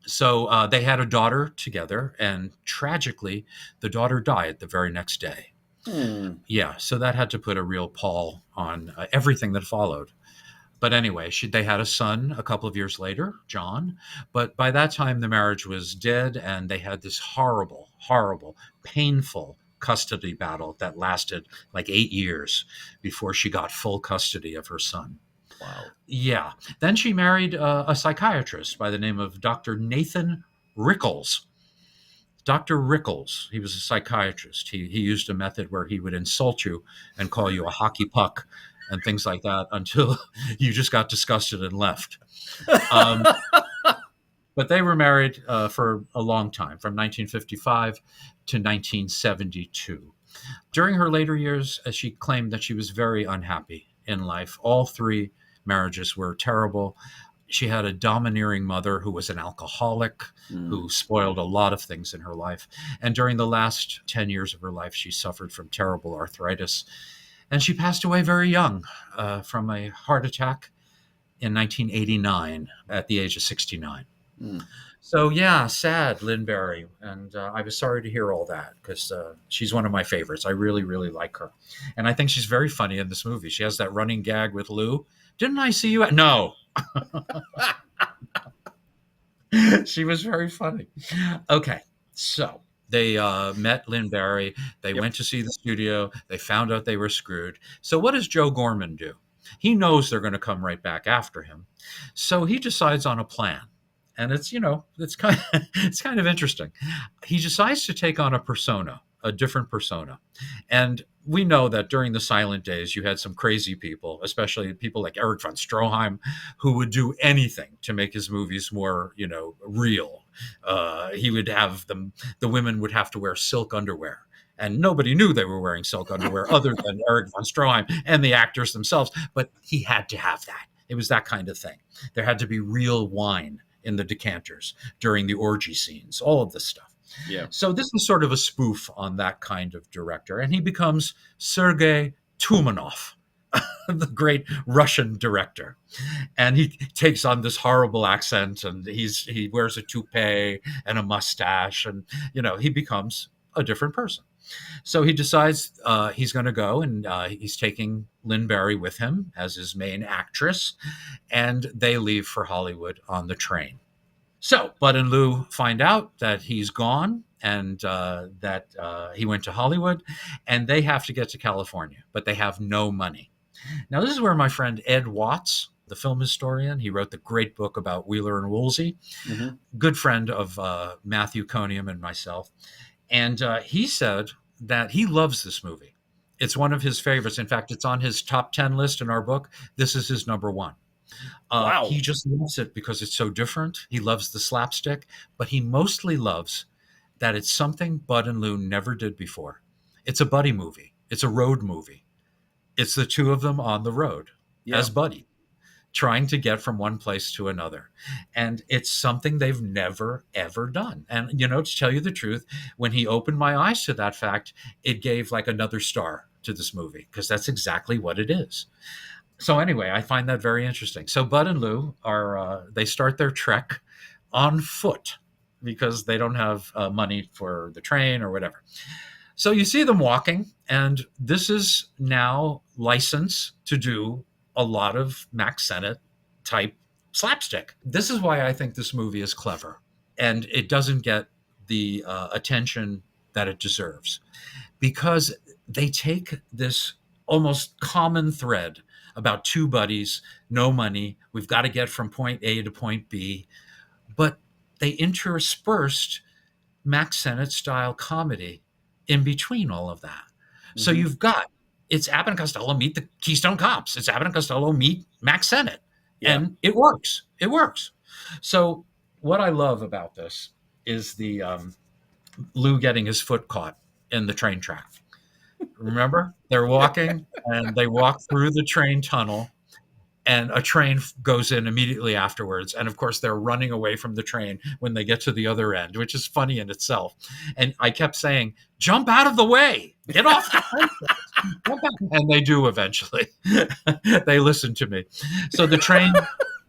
So they had a daughter together, and tragically, the daughter died the very next day. Yeah, so that had to put a real pall on everything that followed. But anyway, they had a son a couple of years later, John. But by that time, the marriage was dead, and they had this horrible, horrible, painful custody battle that lasted like 8 years before she got full custody of her son. Wow. Yeah. Then she married a psychiatrist by the name of Dr. Nathan Rickles. Dr. Rickles, he was a psychiatrist. He used a method where he would insult you and call you a hockey puck and things like that until you just got disgusted and left. But they were married for a long time, from 1955 to 1972. During her later years, she claimed that she was very unhappy in life. All three marriages were terrible. She had a domineering mother who was an alcoholic, who spoiled a lot of things in her life. And during the last 10 years of her life, she suffered from terrible arthritis. And she passed away very young from a heart attack in 1989 at the age of 69. So, yeah, sad, Lynn Bari. And I was sorry to hear all that, because she's one of my favorites. I really, really like her. And I think she's very funny in this movie. She has that running gag with Lou. Didn't I see you at... No. She was very funny. Okay, so they met Lynn Bari. They went to see the studio. They found out they were screwed. So what does Joe Gorman do? He knows they're going to come right back after him. So he decides on a plan. And it's kind of interesting. He decides to take on a different persona. And we know that during the silent days, you had some crazy people, especially people like Erich von Stroheim, who would do anything to make his movies more, real. He would have the women would have to wear silk underwear. And nobody knew they were wearing silk underwear other than Erich von Stroheim and the actors themselves. But he had to have that. It was that kind of thing. There had to be real wine in the decanters during the orgy scenes, all of this stuff. Yeah. So this is sort of a spoof on that kind of director. And he becomes Sergei Tumanov, the great Russian director. And he takes on this horrible accent, and he wears a toupee and a mustache, and, he becomes a different person. So he decides he's going to go, and he's taking Lynn Bari with him as his main actress, and they leave for Hollywood on the train. So Bud and Lou find out that he's gone, and that he went to Hollywood, and they have to get to California, but they have no money. Now, this is where my friend Ed Watts, the film historian, he wrote the great book about Wheeler and Woolsey, good friend of Matthew Coniam and myself. And he said that he loves this movie. It's one of his favorites. In fact, it's on his top 10 list in our book. This is his number one. Wow. He just loves it because it's so different. He loves the slapstick, but he mostly loves that it's something Bud and Lou never did before. It's a buddy movie. It's a road movie. It's the two of them on the road as buddy, trying to get from one place to another. And it's something they've never, ever done. And, to tell you the truth, when he opened my eyes to that fact, it gave like another star to this movie, because that's exactly what it is. So anyway, I find that very interesting. So Bud and Lou they start their trek on foot because they don't have money for the train or whatever. So you see them walking, and this is now license to do a lot of Mack Sennett type slapstick. This is why I think this movie is clever, and it doesn't get the attention that it deserves, because they take this almost common thread about two buddies, no money, we've got to get from point A to point B, but they interspersed Mack Sennett style comedy in between all of that. Mm-hmm. So you've got, it's Abbott and Costello meet the Keystone Cops. It's Abbott and Costello meet Mack Sennett. Yeah. And it works. It works. So what I love about this is the Lou getting his foot caught in the train track. Remember? They're walking and they walk through the train tunnel, and a train goes in immediately afterwards. And of course, they're running away from the train when they get to the other end, which is funny in itself. And I kept saying, jump out of the way, get off the train. And they do eventually. They listen to me. So the train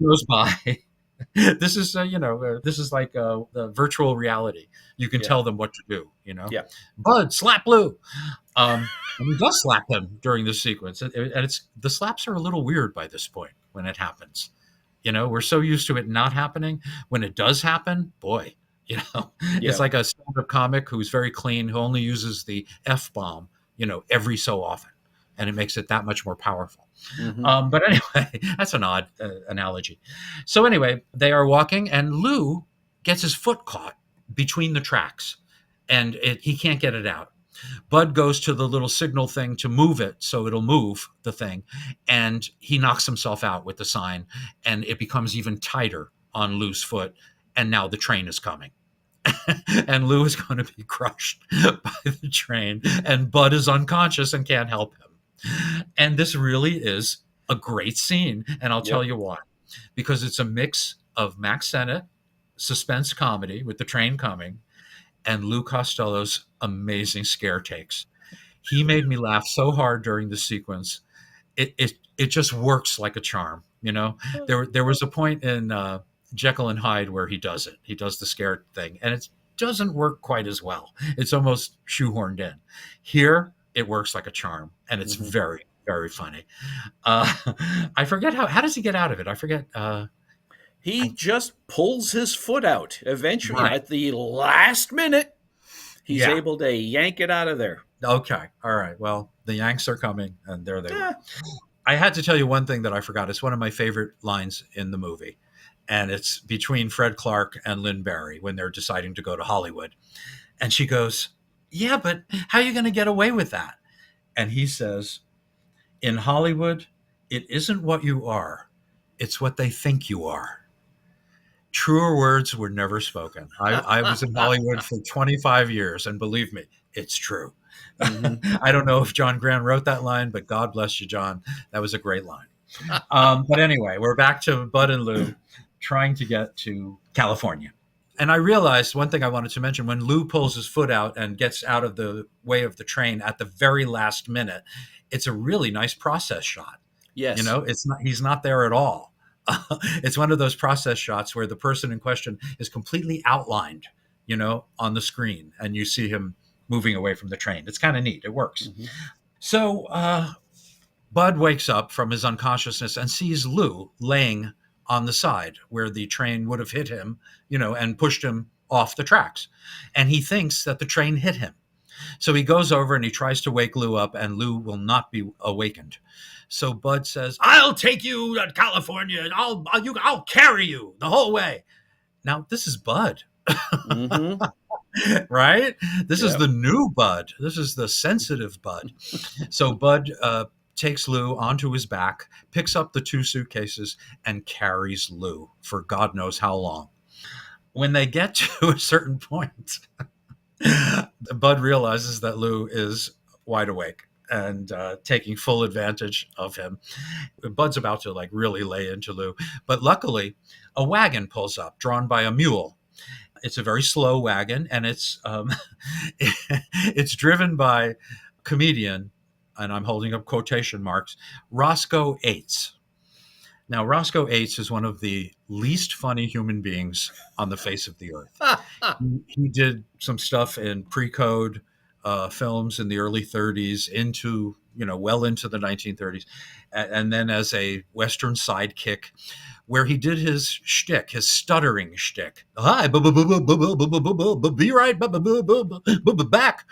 goes by. This is, this is like the virtual reality. You can tell them what to do, Yeah. Bud, slap Lou. And he does slap him during this sequence. And the slaps are a little weird by this point when it happens. We're so used to it not happening. When it does happen, boy, it's like a stand-up comic who's very clean, who only uses the F-bomb, every so often. And it makes it that much more powerful. Mm-hmm. But anyway, that's an odd analogy. So anyway, they are walking, and Lou gets his foot caught between the tracks, and he can't get it out. Bud goes to the little signal thing to move it so it'll move the thing, and he knocks himself out with the sign, and it becomes even tighter on Lou's foot, and now the train is coming. And Lou is going to be crushed by the train, and Bud is unconscious and can't help him. And this really is a great scene, and I'll tell you why. Because it's a mix of Mack Sennett suspense comedy with the train coming and Lou Costello's amazing scare takes. He made me laugh so hard during the sequence. It just works like a charm, There was a point in Jekyll and Hyde where he does it. He does the scare thing, and it doesn't work quite as well. It's almost shoehorned in. Here, it works like a charm, and it's very, very funny. I forget how does he get out of it? I forget. He just pulls his foot out. Eventually, right. At the last minute, he's able to yank it out of there. Okay. All right. Well, the Yanks are coming, and there they were. I had to tell you one thing that I forgot. It's one of my favorite lines in the movie, and it's between Fred Clark and Lynn Bari when they're deciding to go to Hollywood. And she goes, yeah, but how are you going to get away with that? And he says, in Hollywood, it isn't what you are. It's what they think you are. Truer words were never spoken. I was in Hollywood for 25 years, and believe me, it's true. Mm-hmm. I don't know if John Grant wrote that line, but God bless you, John. That was a great line. But anyway, we're back to Bud and Lou trying to get to California. And I realized one thing I wanted to mention. When Lou pulls his foot out and gets out of the way of the train at the very last minute, it's a really nice process shot. Yes. He's not there at all. It's one of those process shots where the person in question is completely outlined, on the screen, and you see him moving away from the train. It's kind of neat. It works. Mm-hmm. So Bud wakes up from his unconsciousness and sees Lou laying on the side where the train would have hit him, and pushed him off the tracks. And he thinks that the train hit him. So he goes over and he tries to wake Lou up, and Lou will not be awakened. So Bud says, I'll take you to California, and I'll carry you the whole way. Now, this is Bud. Mm-hmm. Right? This is the new Bud. This is the sensitive Bud. So Bud takes Lou onto his back, picks up the 2 suitcases, and carries Lou for God knows how long. When they get to a certain point, Bud realizes that Lou is wide awake and taking full advantage of him. Bud's about to like really lay into Lou, but luckily a wagon pulls up drawn by a mule. It's a very slow wagon, and it's it's driven by comedian, and I'm holding up quotation marks, Roscoe Aites. Now, Roscoe Aites is one of the least funny human beings on the face of the earth. He did some stuff in pre-code films in the early 30s into, well into the 1930s. And then as a Western sidekick, where he did his shtick, his stuttering shtick. Hi, be right back,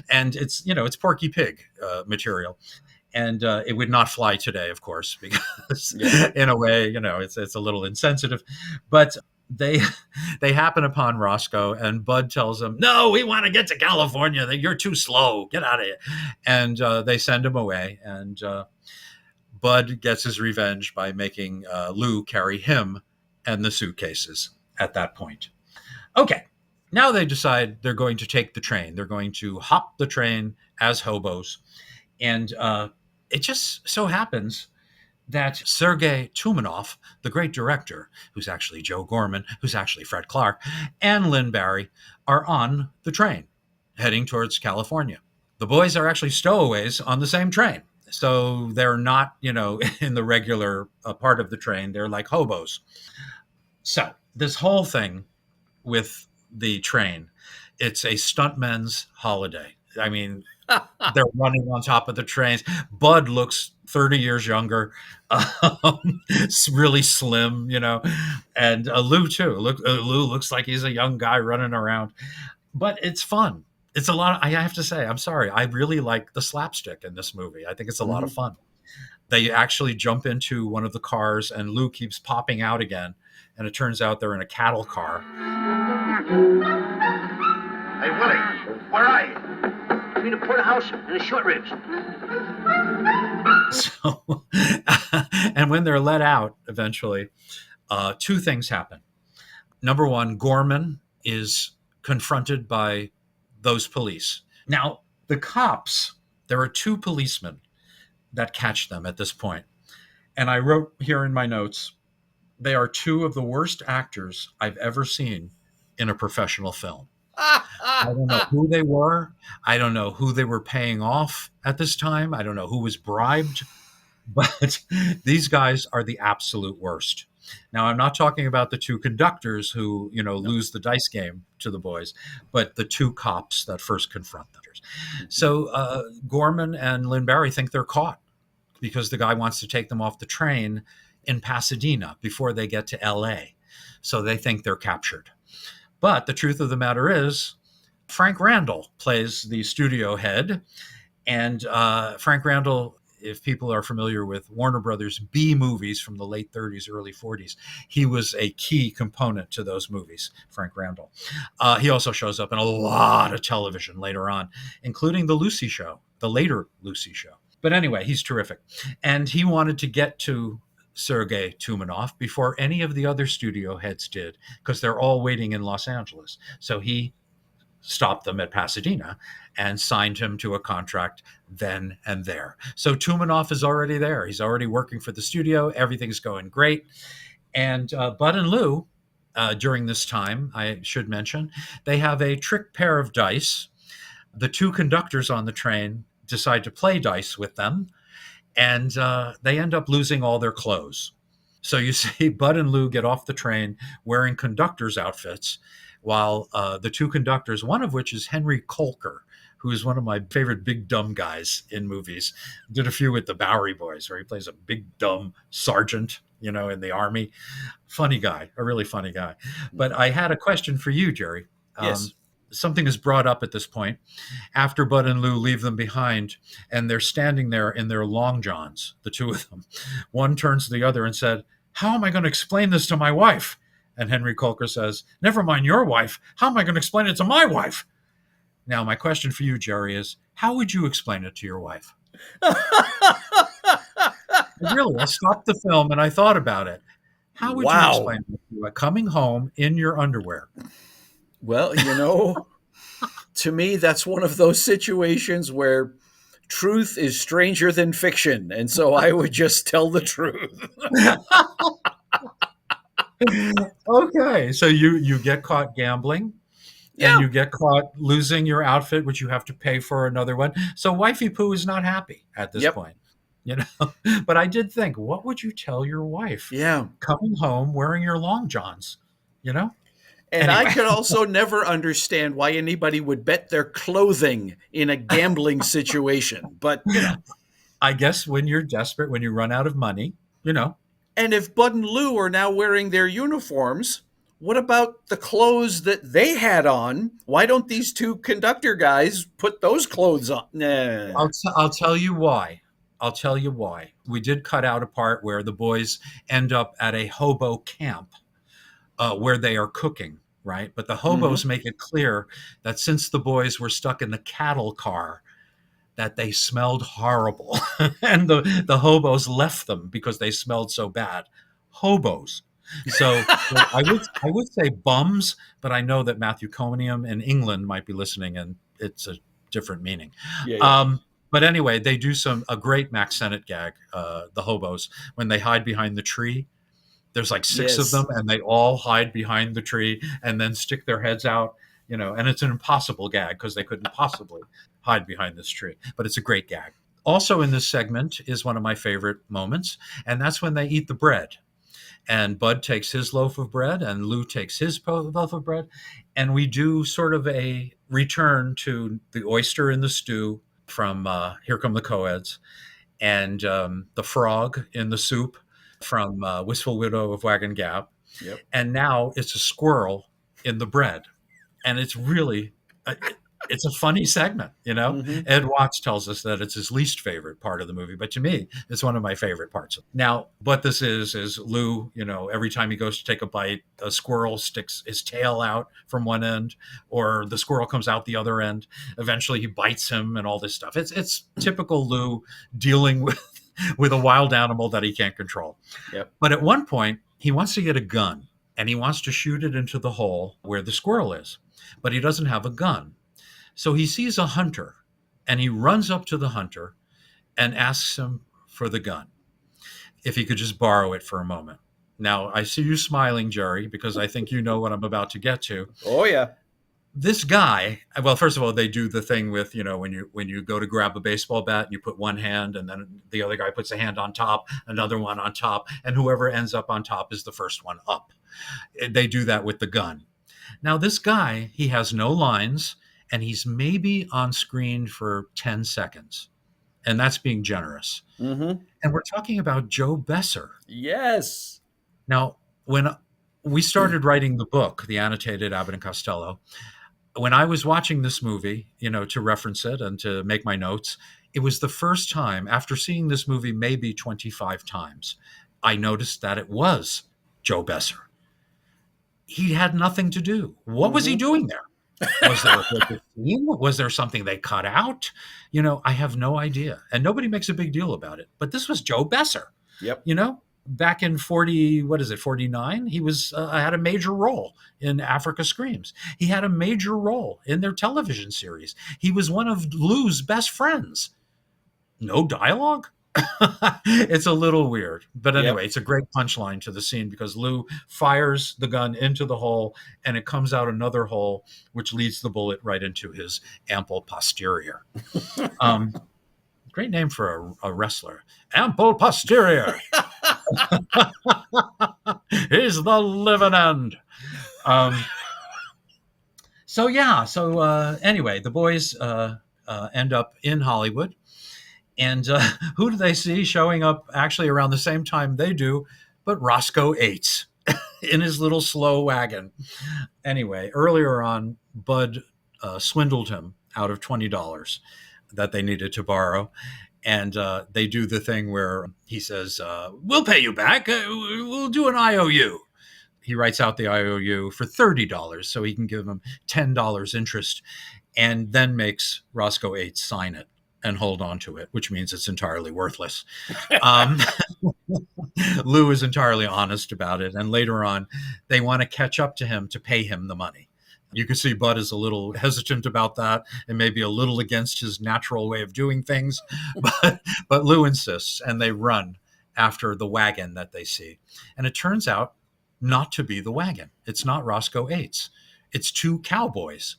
and it's Porky Pig material. And it would not fly today, of course, because in a way, it's a little insensitive. But they happen upon Roscoe, and Bud tells him, "No, we want to get to California. You're too slow. Get out of here." And they send him away. And Bud gets his revenge by making Lou carry him and the suitcases at that point. Okay, now they decide they're going to take the train. They're going to hop the train as hobos. And it just so happens that Sergei Tumanov, the great director, who's actually Joe Gorman, who's actually Fred Clark, and Lynn Bari are on the train heading towards California. The boys are actually stowaways on the same train. So they're not, in the regular part of the train. They're like hobos. So this whole thing with the train, it's a stuntman's holiday. I mean, they're running on top of the trains. Bud looks 30 years younger, really slim, and Lou too. Lou looks like he's a young guy running around, but it's fun. It's a lot. I have to say, I'm sorry. I really like the slapstick in this movie. I think it's a lot of fun. They actually jump into one of the cars, and Lou keeps popping out again, and it turns out they're in a cattle car. Hey, Willie, where are you? Between the porterhouse and the short ribs. So, and when they're let out, eventually, 2 things happen. Number one, Gorman is confronted by those police. Now, the cops, there are 2 policemen that catch them at this point. And I wrote here in my notes, they are 2 of the worst actors I've ever seen in a professional film. I don't know who they were. I don't know who they were paying off at this time. I don't know who was bribed, but these guys are the absolute worst. Now, I'm not talking about the 2 conductors who, lose the dice game to the boys, but the 2 cops that first confront them. So Gorman and Lynn Bari think they're caught because the guy wants to take them off the train in Pasadena before they get to LA. So they think they're captured. But the truth of the matter is, Frank Randall plays the studio head. And Frank Randall, if people are familiar with Warner Brothers B movies from the late 30s, early 40s, he was a key component to those movies, Frank Randall. He also shows up in a lot of television later on, including The Lucy Show, the later Lucy Show. But anyway, he's terrific. And he wanted to get to Sergei Tumanov before any of the other studio heads did, because they're all waiting in Los Angeles. So he stopped them at Pasadena and signed him to a contract then and there. So Tumanov is already there. He's already working for the studio. Everything's going great. And Bud and Lou, during this time, I should mention, they have a trick pair of dice. The 2 conductors on the train decide to play dice with them, and they end up losing all their clothes. So you see Bud and Lou get off the train wearing conductors' outfits, while the 2 conductors, one of which is Henry Kolker, who is one of my favorite big dumb guys in movies. Did a few with the Bowery Boys, where he plays a big dumb sergeant, in the army. Funny guy, a really funny guy. But I had a question for you, Jerry. Yes. Something is brought up at this point after Bud and Lou leave them behind, and they're standing there in their long johns, the 2 of them. One turns to the other and said, "How am I going to explain this to my wife?" And Henry Kolker says, "Never mind your wife. How am I going to explain it to my wife?" Now, my question for you, Jerry, is how would you explain it to your wife? Really, I stopped the film and I thought about it. How would you Wow. explain it to a coming home in your underwear? Well, to me, that's one of those situations where truth is stranger than fiction. And so I would just tell the truth. Okay, so you get caught gambling and Yeah. you get caught losing your outfit, which you have to pay for another one. So wifey poo is not happy at this Yep. point, you know. But I did think, what would you tell your wife Yeah. coming home wearing your long johns? You know. And I Anyway, could also never understand why anybody would bet their clothing in a gambling situation. But, I guess when you're desperate, when you run out of money, you know. and if Bud and Lou are now wearing their uniforms, what about the clothes that they had on? Why don't these two conductor guys put those clothes on? Nah. I'll tell you why. I'll tell you why. We did cut out a part where the boys end up at a hobo camp where they are cooking, right? But the hobos make it clear that since the boys were stuck in the cattle car, that they smelled horrible. And the hobos left them because they smelled so bad. Hobos. So I would say bums, but I know that Matthew Comenium in England might be listening and it's a different meaning. Yeah, yeah. But anyway, they do a great Mack Sennett gag, the hobos, when they hide behind the tree. There's like six of Yes. them, and they all hide behind the tree and then stick their heads out, and it's an impossible gag because they couldn't possibly hide behind this tree. But it's a great gag. Also in this segment is one of my favorite moments, and that's when they eat the bread. And Bud takes his loaf of bread, and Lou takes his loaf of bread, and we do sort of a return to the oyster in the stew from Here Come the Coeds, and the frog in the soup from Wistful Widow of Wagon Gap. Yep. And now it's a squirrel in the bread. And it's really, it's a funny segment, Ed Watts tells us that it's his least favorite part of the movie, but to me, it's one of my favorite parts. Now, what this is Lou, every time he goes to take a bite, a squirrel sticks his tail out from one end, or the squirrel comes out the other end. Eventually he bites him and all this stuff. It's typical Lou dealing with a wild animal that he can't control. Yep. But at one point, he wants to get a gun and he wants to shoot it into the hole where the squirrel is, but he doesn't have a gun. So he sees a hunter and he runs up to the hunter and asks him for the gun, if he could just borrow it for a moment. Now, I see you smiling, Jerry, because I think you know what I'm about to get to. Oh, yeah. This guy, well, first of all, they do the thing with, when you go to grab a baseball bat and you put one hand and then the other guy puts a hand on top, another one on top, and whoever ends up on top is the first one up. They do that with the gun. Now, this guy, he has no lines and he's maybe on screen for 10 seconds. And that's being generous. Mm-hmm. And we're talking about Joe Besser. Yes. Now, when we started writing the book, the annotated Abbott and Costello, when I was watching this movie, to reference it and to make my notes, it was the first time, after seeing this movie maybe 25 times, I noticed that it was Joe Besser. He had nothing to do. What was he doing there? Was there a good scene? Was there something they cut out? I have no idea. And nobody makes a big deal about it. But this was Joe Besser. Yep. Back in 49, he was had a major role in Africa Screams. He had a major role in their television series. He was one of Lou's best friends. No dialogue? It's a little weird. But anyway, It's a great punchline to the scene because Lou fires the gun into the hole and it comes out another hole, which leads the bullet right into his ample posterior. Great name for a wrestler. Ample posterior. He's the living end. Anyway, the boys end up in Hollywood. And who do they see showing up actually around the same time they do, but Roscoe Aites in his little slow wagon. Anyway, earlier on, Bud swindled him out of $20 that they needed to borrow. And they do the thing where he says, we'll pay you back. We'll do an IOU. He writes out the IOU for $30 so he can give him $10 interest and then makes Roscoe Aites sign it. and hold on to it, which means it's entirely worthless. Um, Lou is entirely honest about it. And later on, they want to catch up to him to pay him the money. You can see Bud is a little hesitant about that and maybe a little against his natural way of doing things. But Lou insists, and they run after the wagon that they see. And it turns out not to be the wagon. It's not Roscoe Aites. It's two cowboys.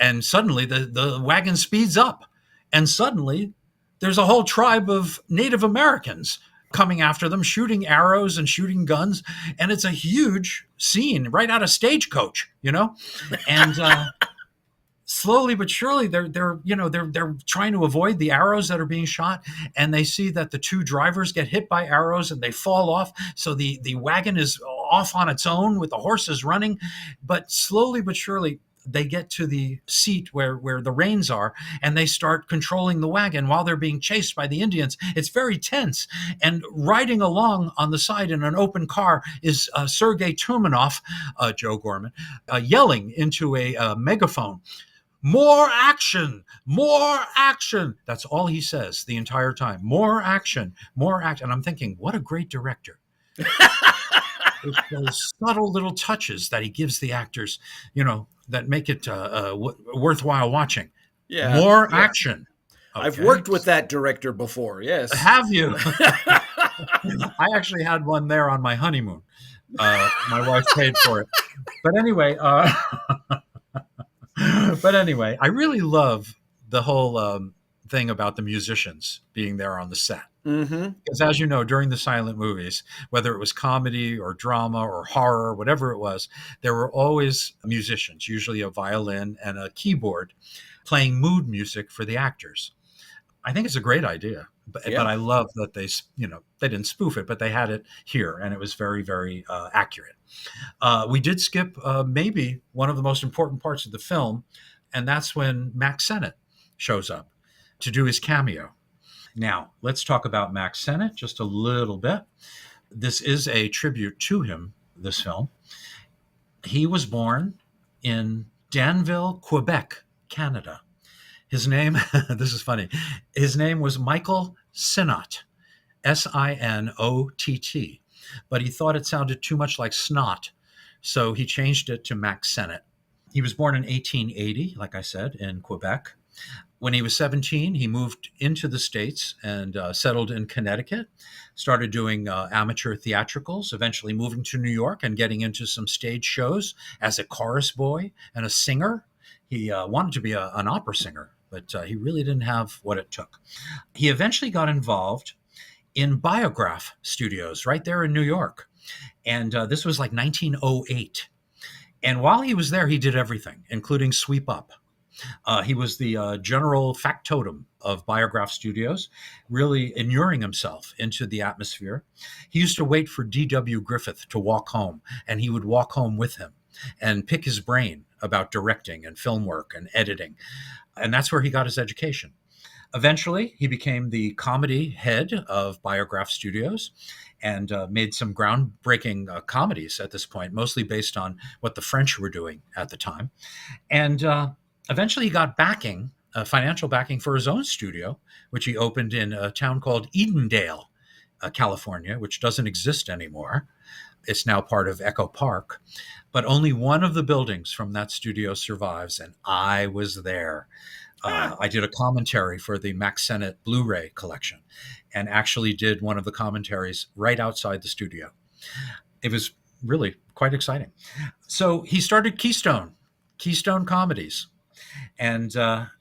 And suddenly the wagon speeds up. And suddenly there's a whole tribe of Native Americans coming after them, shooting arrows and shooting guns. And it's a huge scene right out of Stagecoach, And slowly but surely they're trying to avoid the arrows that are being shot, and they see that the two drivers get hit by arrows and they fall off. So the wagon is off on its own with the horses running, but slowly but surely they get to the seat where the reins are, and they start controlling the wagon while they're being chased by the Indians. It's very tense. And riding along on the side in an open car is Sergei Turmanov, Joe Gorman, yelling into a megaphone, "More action, more action." That's all he says the entire time. More action, more action. And I'm thinking, what a great director. It's those subtle little touches that he gives the actors, that make it worthwhile watching. Yeah. More action. Okay. I've worked with that director before, yes. Have you? I actually had one there on my honeymoon. My wife paid for it. But anyway, I really love the whole thing about the musicians being there on the set. Mm-hmm. Because as you know, during the silent movies, whether it was comedy or drama or horror, whatever it was, there were always musicians, usually a violin and a keyboard, playing mood music for the actors. I think it's a great idea, but I love that they didn't spoof it, but they had it here, and it was very, very accurate. We did skip maybe one of the most important parts of the film, and that's when Mack Sennett shows up to do his cameo. Now, let's talk about Mack Sennett just a little bit. This is a tribute to him, this film. He was born in Danville, Quebec, Canada. His name, this is funny, his name was Michael Sennott, Sinott, but he thought it sounded too much like snot, so he changed it to Mack Sennett. He was born in 1880, like I said, in Quebec. When he was 17, he moved into the States and settled in Connecticut, started doing amateur theatricals, eventually moving to New York and getting into some stage shows as a chorus boy and a singer. He wanted to be an opera singer, but he really didn't have what it took. He eventually got involved in Biograph Studios right there in New York. And this was like 1908. And while he was there, he did everything, including sweep up. He was the general factotum of Biograph Studios, really inuring himself into the atmosphere. He used to wait for D.W. Griffith to walk home, and he would walk home with him and pick his brain about directing and film work and editing. And that's where he got his education. Eventually, he became the comedy head of Biograph Studios and made some groundbreaking comedies at this point, mostly based on what the French were doing at the time. And eventually, he got backing, financial backing for his own studio, which he opened in a town called Edendale, California, which doesn't exist anymore. It's now part of Echo Park. But only one of the buildings from that studio survives, and I was there. I did a commentary for the Mack Sennett Blu-ray collection and actually did one of the commentaries right outside the studio. It was really quite exciting. So he started Keystone Comedies. And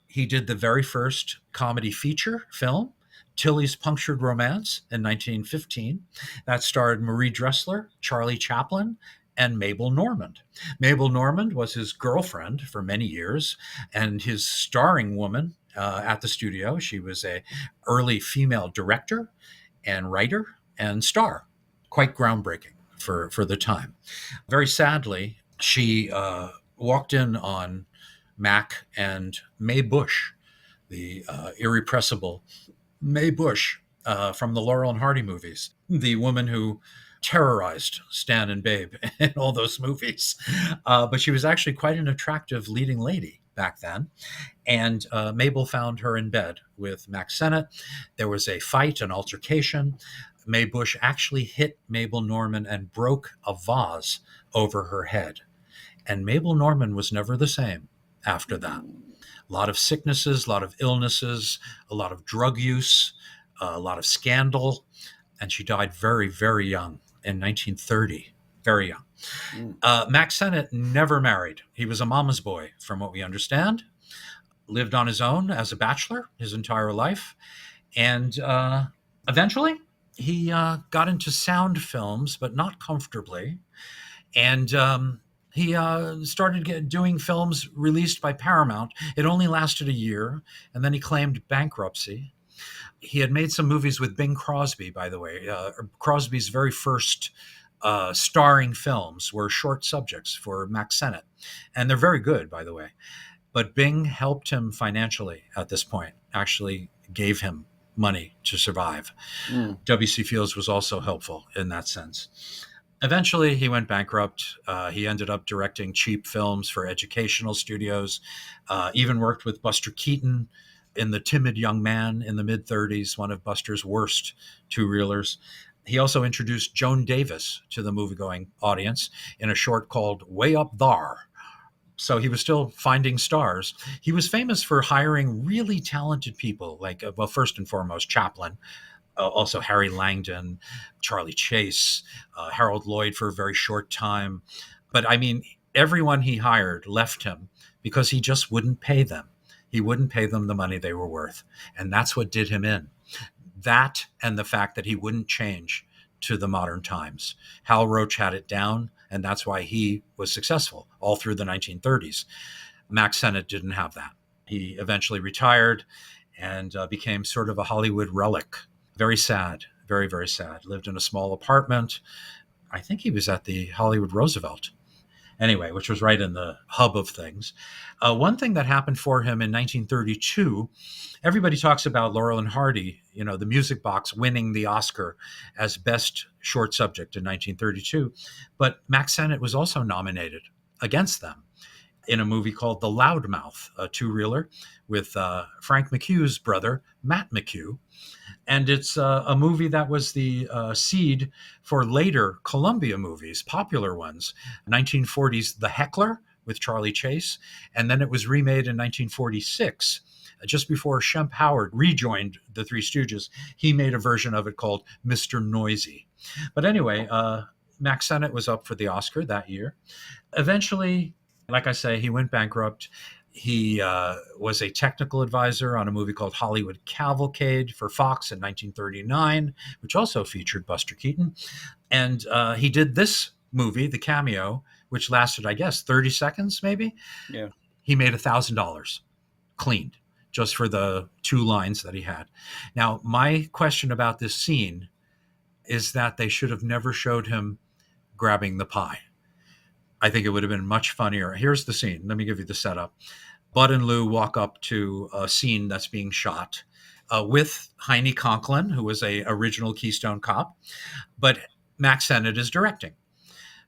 he did the very first comedy feature film, Tilly's Punctured Romance, in 1915. That starred Marie Dressler, Charlie Chaplin, and Mabel Normand. Mabel Normand was his girlfriend for many years and his starring woman at the studio. She was an early female director and writer and star. Quite groundbreaking for the time. Very sadly, she walked in on Mack and Mae Bush, the irrepressible Mae Bush from the Laurel and Hardy movies, the woman who terrorized Stan and Babe in all those movies. But she was actually quite an attractive leading lady back then. And Mabel found her in bed with Mack Sennett. There was a fight, an altercation. Mae Bush actually hit Mabel Normand and broke a vase over her head. And Mabel Normand was never the same after that. A lot of sicknesses, a lot of illnesses, a lot of drug use, a lot of scandal. And she died very, very young in 1930. Very young. Mack Sennett never married. He was a mama's boy, from what we understand. Lived on his own as a bachelor his entire life. And eventually he got into sound films, but not comfortably. And he started doing films released by Paramount. It only lasted a year, and then he claimed bankruptcy. He had made some movies with Bing Crosby, by the way. Crosby's very first starring films were short subjects for Mack Sennett. And they're very good, by the way. But Bing helped him financially at this point, actually gave him money to survive. W.C. Fields was also helpful in that sense. Eventually, he went bankrupt. He ended up directing cheap films for educational studios, even worked with Buster Keaton in The Timid Young Man in the mid-30s, one of Buster's worst two-reelers. He also introduced Joan Davis to the movie-going audience in a short called Way Up Thar. So he was still finding stars. He was famous for hiring really talented people, like, well, first and foremost, Chaplin, also Harry Langdon, Charlie Chase, Harold Lloyd for a very short time. But I mean, everyone he hired left him because he just wouldn't pay them. He wouldn't pay them the money they were worth. And that's what did him in. That and the fact that he wouldn't change to the modern times. Hal Roach had it down, and that's why he was successful all through the 1930s. Mack Sennett didn't have that. He eventually retired and became sort of a Hollywood relic. Very sad, very, very sad. Lived in a small apartment. I think he was at the Hollywood Roosevelt. Anyway, which was right in the hub of things. One thing that happened for him in 1932, everybody talks about Laurel and Hardy, you know, the Music Box winning the Oscar as best short subject in 1932. But Mack Sennett was also nominated against them in a movie called The Loudmouth, a two-reeler with Frank McHugh's brother, Matt McHugh. And it's a movie that was the seed for later Columbia movies, popular ones. 1940s The Heckler with Charlie Chase. And then it was remade in 1946, just before Shemp Howard rejoined the Three Stooges. He made a version of it called Mr. Noisy. But anyway, Mack Sennett was up for the Oscar that year. Eventually, like I say, he went bankrupt. He was a technical advisor on a movie called Hollywood Cavalcade for Fox in 1939, which also featured Buster Keaton. And he did this movie, The Cameo, which lasted, I guess, 30 seconds maybe. Yeah. He made $1,000 cleaned just for the two lines that he had. Now, my question about this scene is that they should have never showed him grabbing the pie. I think it would have been much funnier. Here's the scene. Let me give you the setup. Bud and Lou walk up to a scene that's being shot with Heine Conklin, who was a original Keystone cop, but Mack Sennett is directing.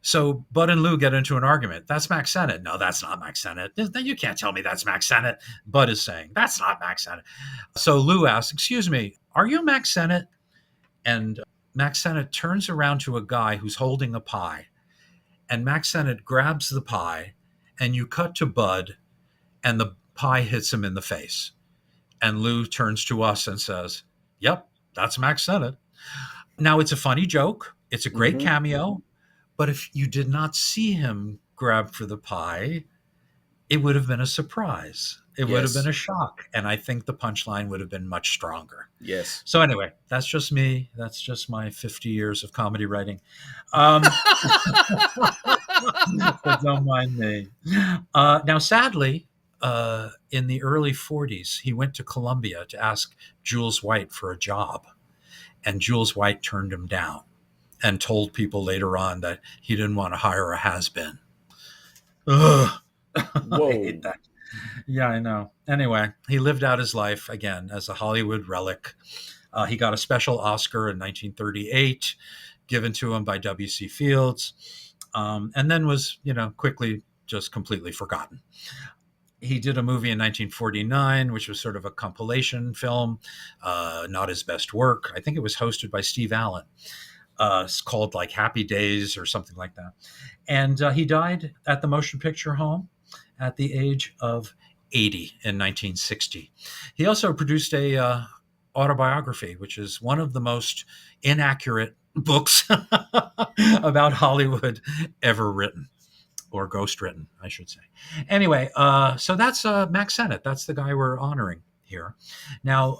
So Bud and Lou get into an argument. That's Mack Sennett. No, that's not Mack Sennett. You can't tell me that's Mack Sennett. Bud is saying, that's not Mack Sennett. So Lou asks, excuse me, are you Mack Sennett? And Mack Sennett turns around to a guy who's holding a pie. And Mack Sennett grabs the pie, and you cut to Bud, and the pie hits him in the face. And Lou turns to us and says, yep, that's Mack Sennett. Now, it's a funny joke. It's a great cameo. But if you did not see him grab for the pie, it would have been a surprise. It would have been a shock. And I think the punchline would have been much stronger. Yes. So anyway, that's just me. That's just my 50 years of comedy writing. But don't mind me. Now, sadly, in the early 40s, he went to Columbia to ask Jules White for a job. And Jules White turned him down and told people later on that he didn't want to hire a has-been. Ugh. Whoa. I hate that. Yeah, I know. Anyway, he lived out his life, again, as a Hollywood relic. He got a special Oscar in 1938, given to him by W.C. Fields, and then was, quickly just completely forgotten. He did a movie in 1949, which was sort of a compilation film, not his best work. I think it was hosted by Steve Allen. It's called like Happy Days or something like that. And he died at the Motion Picture Home at the age of 80 in 1960. He also produced a autobiography, which is one of the most inaccurate books about Hollywood ever written, or ghost written, I should say. Anyway, so that's Mack Sennett. That's the guy we're honoring here. Now,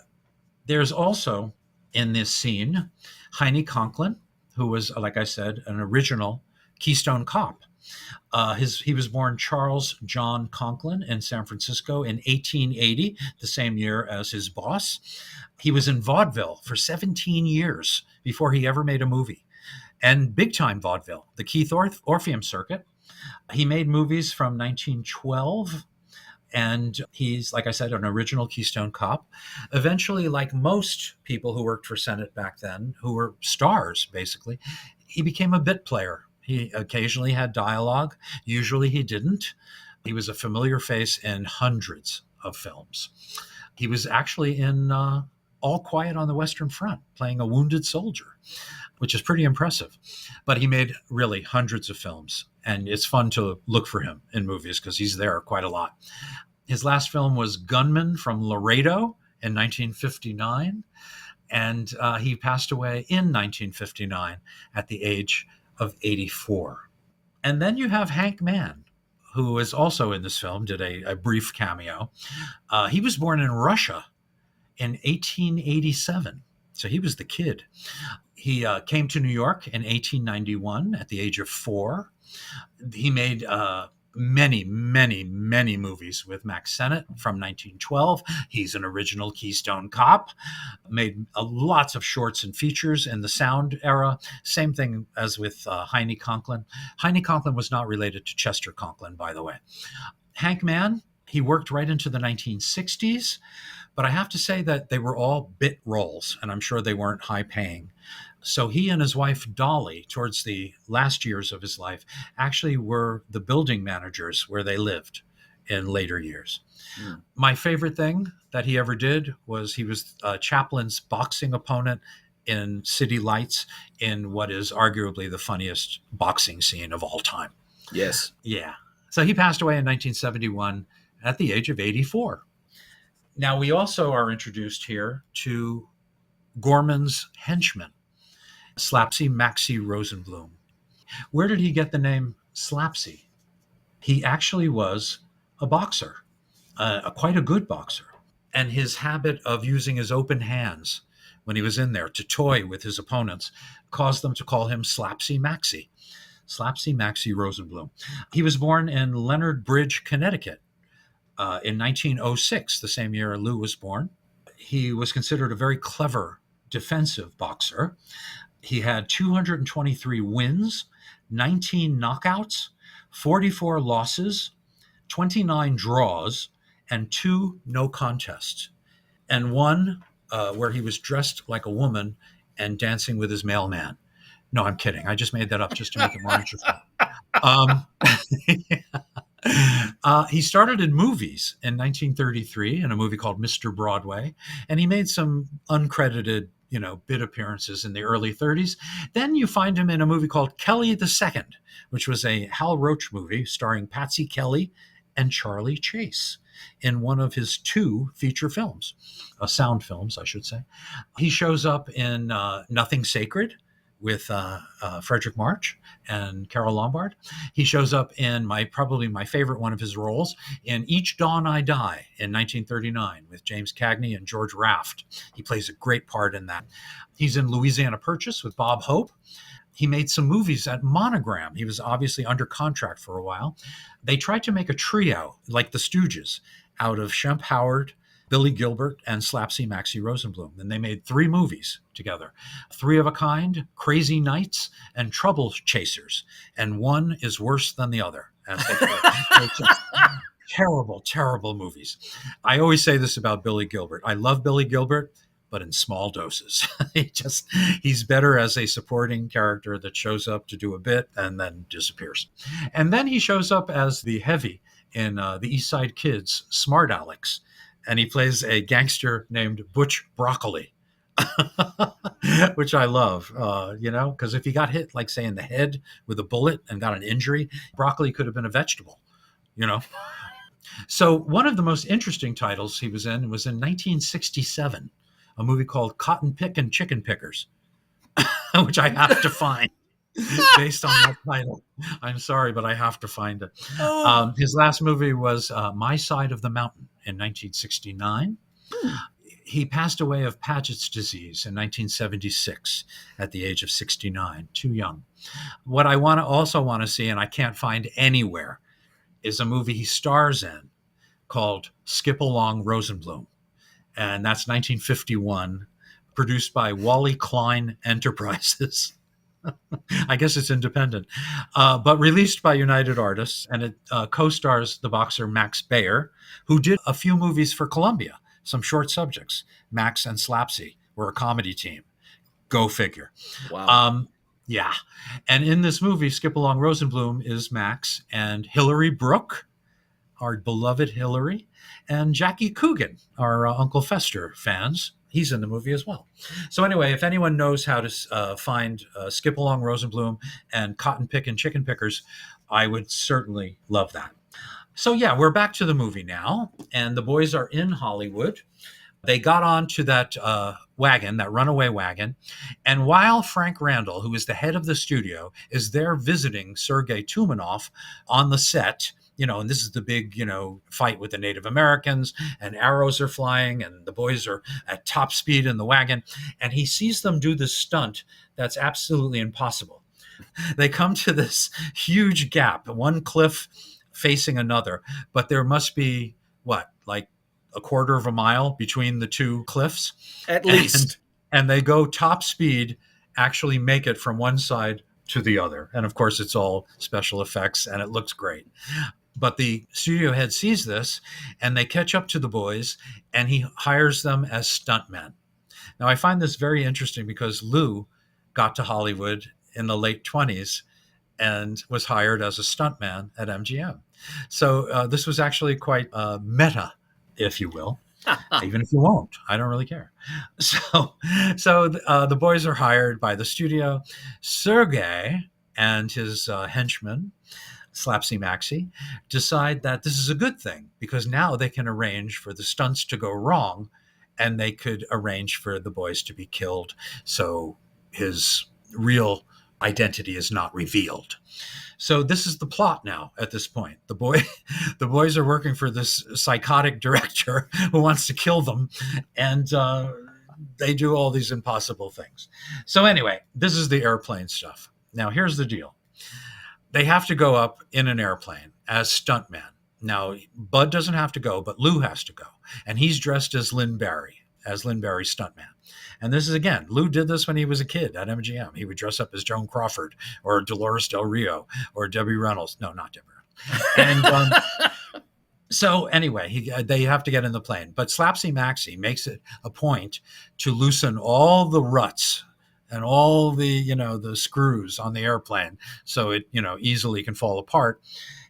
there's also in this scene Heine Conklin, who was, like I said, an original Keystone Cop. He was born Charles John Conklin in San Francisco in 1880, the same year as his boss. He was in vaudeville for 17 years before he ever made a movie, and big-time vaudeville, the Keith Orpheum circuit. He made movies from 1912, and he's, like I said, an original Keystone Cop. Eventually, like most people who worked for Sennett back then, who were stars, basically, he became a bit player. He occasionally had dialogue. Usually he didn't. He was a familiar face in hundreds of films. He was actually in All Quiet on the Western Front, playing a wounded soldier, which is pretty impressive. But he made really hundreds of films, and it's fun to look for him in movies because he's there quite a lot. His last film was Gunman from Laredo in 1959, and he passed away in 1959 at the age of 84. And then you have Hank Mann, who is also in this film, did a brief cameo. He was born in Russia in 1887, so he was the kid. He came to New York in 1891 at the age of 4. He made many, many, many movies with Mack Sennett from 1912. He's an original Keystone Cop, made lots of shorts and features in the sound era. Same thing as with Heine Conklin. Heine Conklin was not related to Chester Conklin, by the way. Hank Mann, he worked right into the 1960s, but I have to say that they were all bit roles, and I'm sure they weren't high paying. So he and his wife, Dolly, towards the last years of his life, actually were the building managers where they lived in later years. Mm. My favorite thing that he ever did was he was Chaplin's boxing opponent in City Lights in what is arguably the funniest boxing scene of all time. Yes. Yeah. So he passed away in 1971 at the age of 84. Now, we also are introduced here to Gorman's henchman, Slapsy Maxie Rosenblum. Where did he get the name Slapsy? He actually was a boxer, quite a good boxer. And his habit of using his open hands when he was in there to toy with his opponents caused them to call him Slapsy Maxie. Slapsy Maxie Rosenblum. He was born in Leonard Bridge, Connecticut in 1906, the same year Lou was born. He was considered a very clever defensive boxer. He had 223 wins, 19 knockouts, 44 losses, 29 draws, and 2 no contests. And one where he was dressed like a woman and dancing with his mailman. No, I'm kidding. I just made that up just to make it more interesting. He started in movies in 1933 in a movie called Mr. Broadway, and he made some uncredited bit appearances in the early 30s. Then you find him in a movie called Kelly the Second, which was a Hal Roach movie starring Patsy Kelly and Charlie Chase in one of his 2 feature films, sound films, I should say. He shows up in Nothing Sacred with Frederick March and Carole Lombard. He shows up in probably my favorite one of his roles in Each Dawn I Die in 1939 with James Cagney and George Raft. He plays a great part in that. He's in Louisiana Purchase with Bob Hope. He made some movies at Monogram. He was obviously under contract for a while. They tried to make a trio like the Stooges out of Shemp Howard, Billy Gilbert, and Slapsy Maxie Rosenblum. And they made 3 movies together. 3 of a Kind, Crazy Nights, and Trouble Chasers. And one is worse than the other. Terrible, terrible movies. I always say this about Billy Gilbert. I love Billy Gilbert, but in small doses. He's better as a supporting character that shows up to do a bit and then disappears. And then he shows up as the heavy in the East Side Kids, Smart Alex, and he plays a gangster named Butch Broccoli, which I love, because if he got hit, like say in the head with a bullet and got an injury, broccoli could have been a vegetable, you know. So one of the most interesting titles he was in 1967, a movie called Cotton Pickin' Chicken Pickers, which I have to find based on that title. I'm sorry, but I have to find it. His last movie was My Side of the Mountain in 1969. He passed away of Paget's disease in 1976 at the age of 69, too young. What I also want to see, and I can't find anywhere, is a movie he stars in called Skip Along Rosenblum. And that's 1951, produced by Wally Klein Enterprises. I guess it's independent, but released by United Artists, and it co-stars the boxer Max Baer, who did a few movies for Columbia, some short subjects. Max and Slapsy were a comedy team. Go figure. Wow. Yeah. And in this movie, Skip Along Rosenblum is Max and Hillary Brooke, our beloved Hillary, and Jackie Coogan, our Uncle Fester fans. He's in the movie as well. So anyway, if anyone knows how to find Skip Along Rosenblum and Cotton Pickin' Chicken Pickers, I would certainly love that. So yeah, we're back to the movie now, and the boys are in Hollywood. They got onto that wagon, that runaway wagon, and while Frank Randall, who is the head of the studio, is there visiting Sergei Tumanov on the set, and this is the big, fight with the Native Americans, and arrows are flying, and the boys are at top speed in the wagon, and he sees them do this stunt that's absolutely impossible. They come to this huge gap, one cliff facing another, but there must be, like a quarter of a mile between the two cliffs? At least. And they go top speed, actually make it from one side to the other. And of course, it's all special effects, and it looks great. But the studio head sees this, and they catch up to the boys, and he hires them as stuntmen. Now, I find this very interesting because Lou got to Hollywood in the late 20s and was hired as a stuntman at MGM. So this was actually quite meta, if you will, even if you won't. I don't really care. So the boys are hired by the studio. Sergei and his henchman, Slapsy Maxie, decide that this is a good thing because now they can arrange for the stunts to go wrong, and they could arrange for the boys to be killed so his real identity is not revealed. So this is the plot now at this point. The boys are working for this psychotic director who wants to kill them, and they do all these impossible things. So anyway, this is the airplane stuff. Now here's the deal. They have to go up in an airplane as stuntmen. Now, Bud doesn't have to go, but Lou has to go. And he's dressed as Lynn Bari stuntman. And this is, again, Lou did this when he was a kid at MGM. He would dress up as Joan Crawford or Dolores Del Rio or Debbie Reynolds. No, not Debbie Reynolds. And so anyway, they have to get in the plane. But Slapsy Maxie makes it a point to loosen all the ruts and all the, the screws on the airplane so it, easily can fall apart.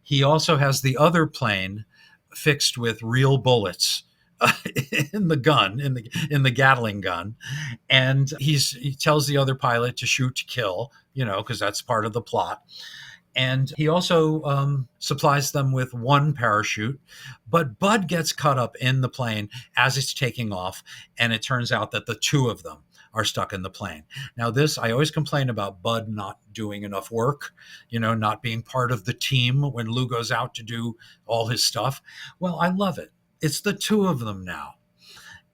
He also has the other plane fixed with real bullets in the gun, in the Gatling gun. And he tells the other pilot to shoot to kill, because that's part of the plot. And he also supplies them with one parachute, but Bud gets caught up in the plane as it's taking off. And it turns out that the two of them are stuck in the plane. Now this, I always complain about Bud not doing enough work, not being part of the team when Lou goes out to do all his stuff. Well, I love it. It's the two of them now.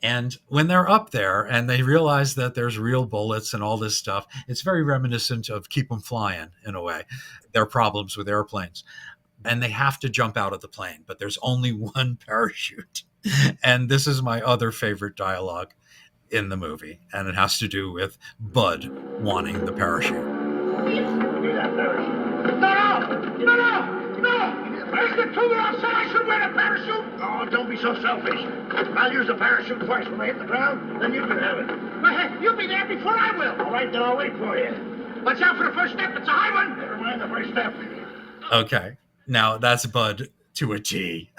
And when they're up there and they realize that there's real bullets and all this stuff, it's very reminiscent of Keep 'em Flying in a way, their problems with airplanes. And they have to jump out of the plane, but there's only one parachute. And this is my other favorite dialogue in the movie. And it has to do with Bud wanting the parachute. Give me that parachute. No! Mr. Tumanov said I should wear a parachute. Oh, don't be so selfish. I'll use the parachute first. When I hit the ground, then you can have it. But hey, you'll be there before I will. All right, then I'll wait for you. Watch out for the first step. It's a high one. Never mind the first step. Okay. Now that's Bud to a T.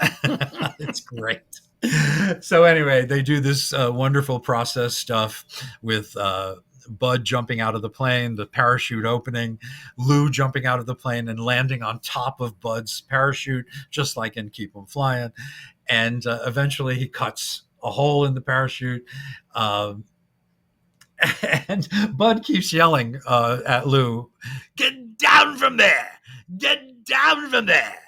It's great. So anyway, they do this wonderful process stuff with Bud jumping out of the plane, the parachute opening, Lou jumping out of the plane and landing on top of Bud's parachute, just like in Keep 'Em Flying. And eventually he cuts a hole in the parachute. And Bud keeps yelling at Lou, "Get down from there! Get down from there!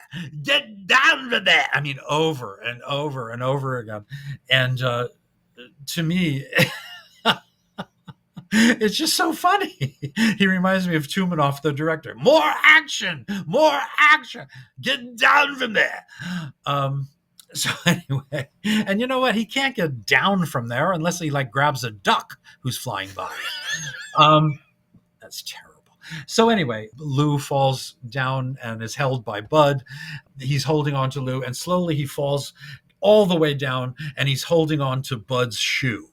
Get down from there!" I mean, over and over and over again. And to me, it's just so funny. He reminds me of Tumanoff, the director. More action! More action! Get down from there! So anyway, and you know what? He can't get down from there unless he like grabs a duck who's flying by. That's terrible. So anyway, Lou falls down and is held by Bud. He's holding on to Lou, and slowly he falls all the way down, and he's holding on to Bud's shoe.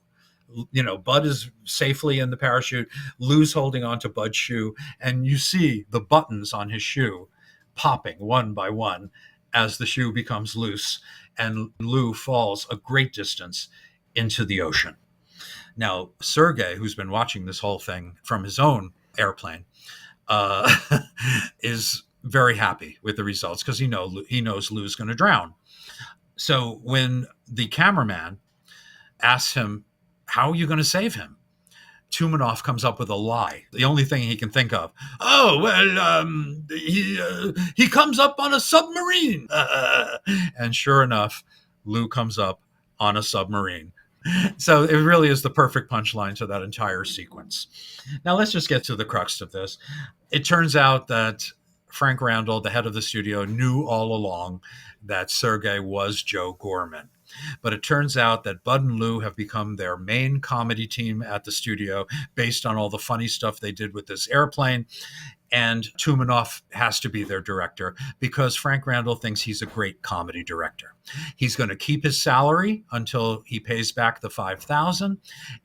You know, Bud is safely in the parachute. Lou's holding on to Bud's shoe, and you see the buttons on his shoe popping one by one as the shoe becomes loose, and Lou falls a great distance into the ocean. Now, Sergei, who's been watching this whole thing from his own airplane, is very happy with the results because he knows Lou's going to drown. So when the cameraman asks him, "How are you going to save him?" Tumanoff comes up with a lie. The only thing he can think of. "Oh, well, he comes up on a submarine." And sure enough, Lou comes up on a submarine. So it really is the perfect punchline to that entire sequence. Now let's just get to the crux of this. It turns out that Frank Randall, the head of the studio, knew all along that Sergei was Joe Gorman. But it turns out that Bud and Lou have become their main comedy team at the studio based on all the funny stuff they did with this airplane. And Tumanoff has to be their director because Frank Randall thinks he's a great comedy director. He's going to keep his salary until he pays back the $5,000,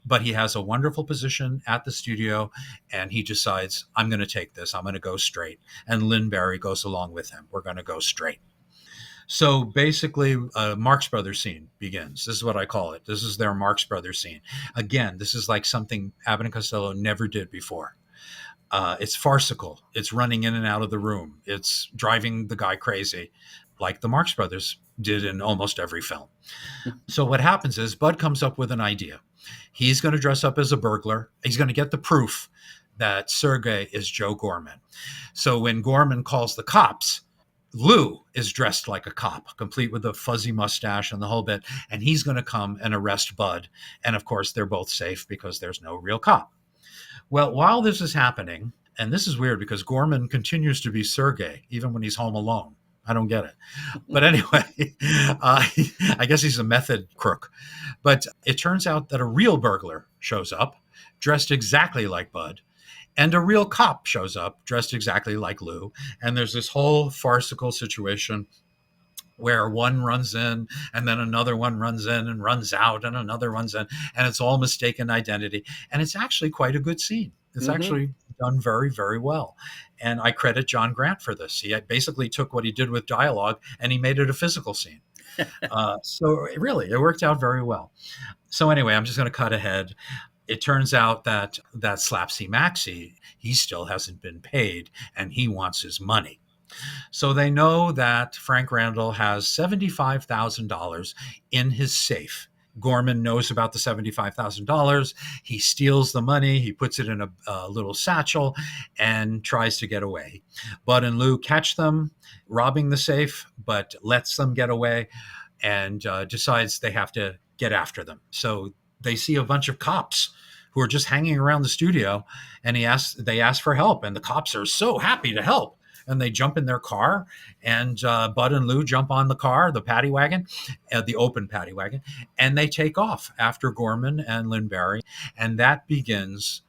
but he has a wonderful position at the studio, and he decides, I'm going to take this. I'm going to go straight. And Lynn Bari goes along with him. We're going to go straight. So basically, Marx Brothers scene begins. This is what I call it. This is their Marx Brothers scene. Again, this is like something Abbott and Costello never did before. It's farcical. It's running in and out of the room. It's driving the guy crazy, like the Marx Brothers did in almost every film. So what happens is Bud comes up with an idea. He's going to dress up as a burglar. He's going to get the proof that Sergei is Joe Gorman. So when Gorman calls the cops, Lou is dressed like a cop, complete with a fuzzy mustache and the whole bit, and he's going to come and arrest Bud. And of course, they're both safe because there's no real cop. Well, while this is happening, and this is weird because Gorman continues to be Sergei, even when he's home alone. I don't get it. But anyway, I guess he's a method crook. But it turns out that a real burglar shows up, dressed exactly like Bud, and a real cop shows up, dressed exactly like Lou. And there's this whole farcical situation where one runs in and then another one runs in and runs out and another runs in, and it's all mistaken identity. And it's actually quite a good scene. It's actually done very, very well. And I credit John Grant for this. He basically took what he did with dialogue and he made it a physical scene. So really, it worked out very well. So anyway, I'm just going to cut ahead. It turns out that Slapsy Maxie, he still hasn't been paid and he wants his money. So they know that Frank Randall has $75,000 in his safe. Gorman knows about the $75,000. He steals the money. He puts it in a little satchel and tries to get away. Bud and Lou catch them robbing the safe, but lets them get away and decides they have to get after them. So they see a bunch of cops who are just hanging around the studio, and they ask for help, and the cops are so happy to help. And they jump in their car, and Bud and Lou jump on the car, the paddy wagon, the open paddy wagon, and they take off after Gorman and Lynn Bari. And that begins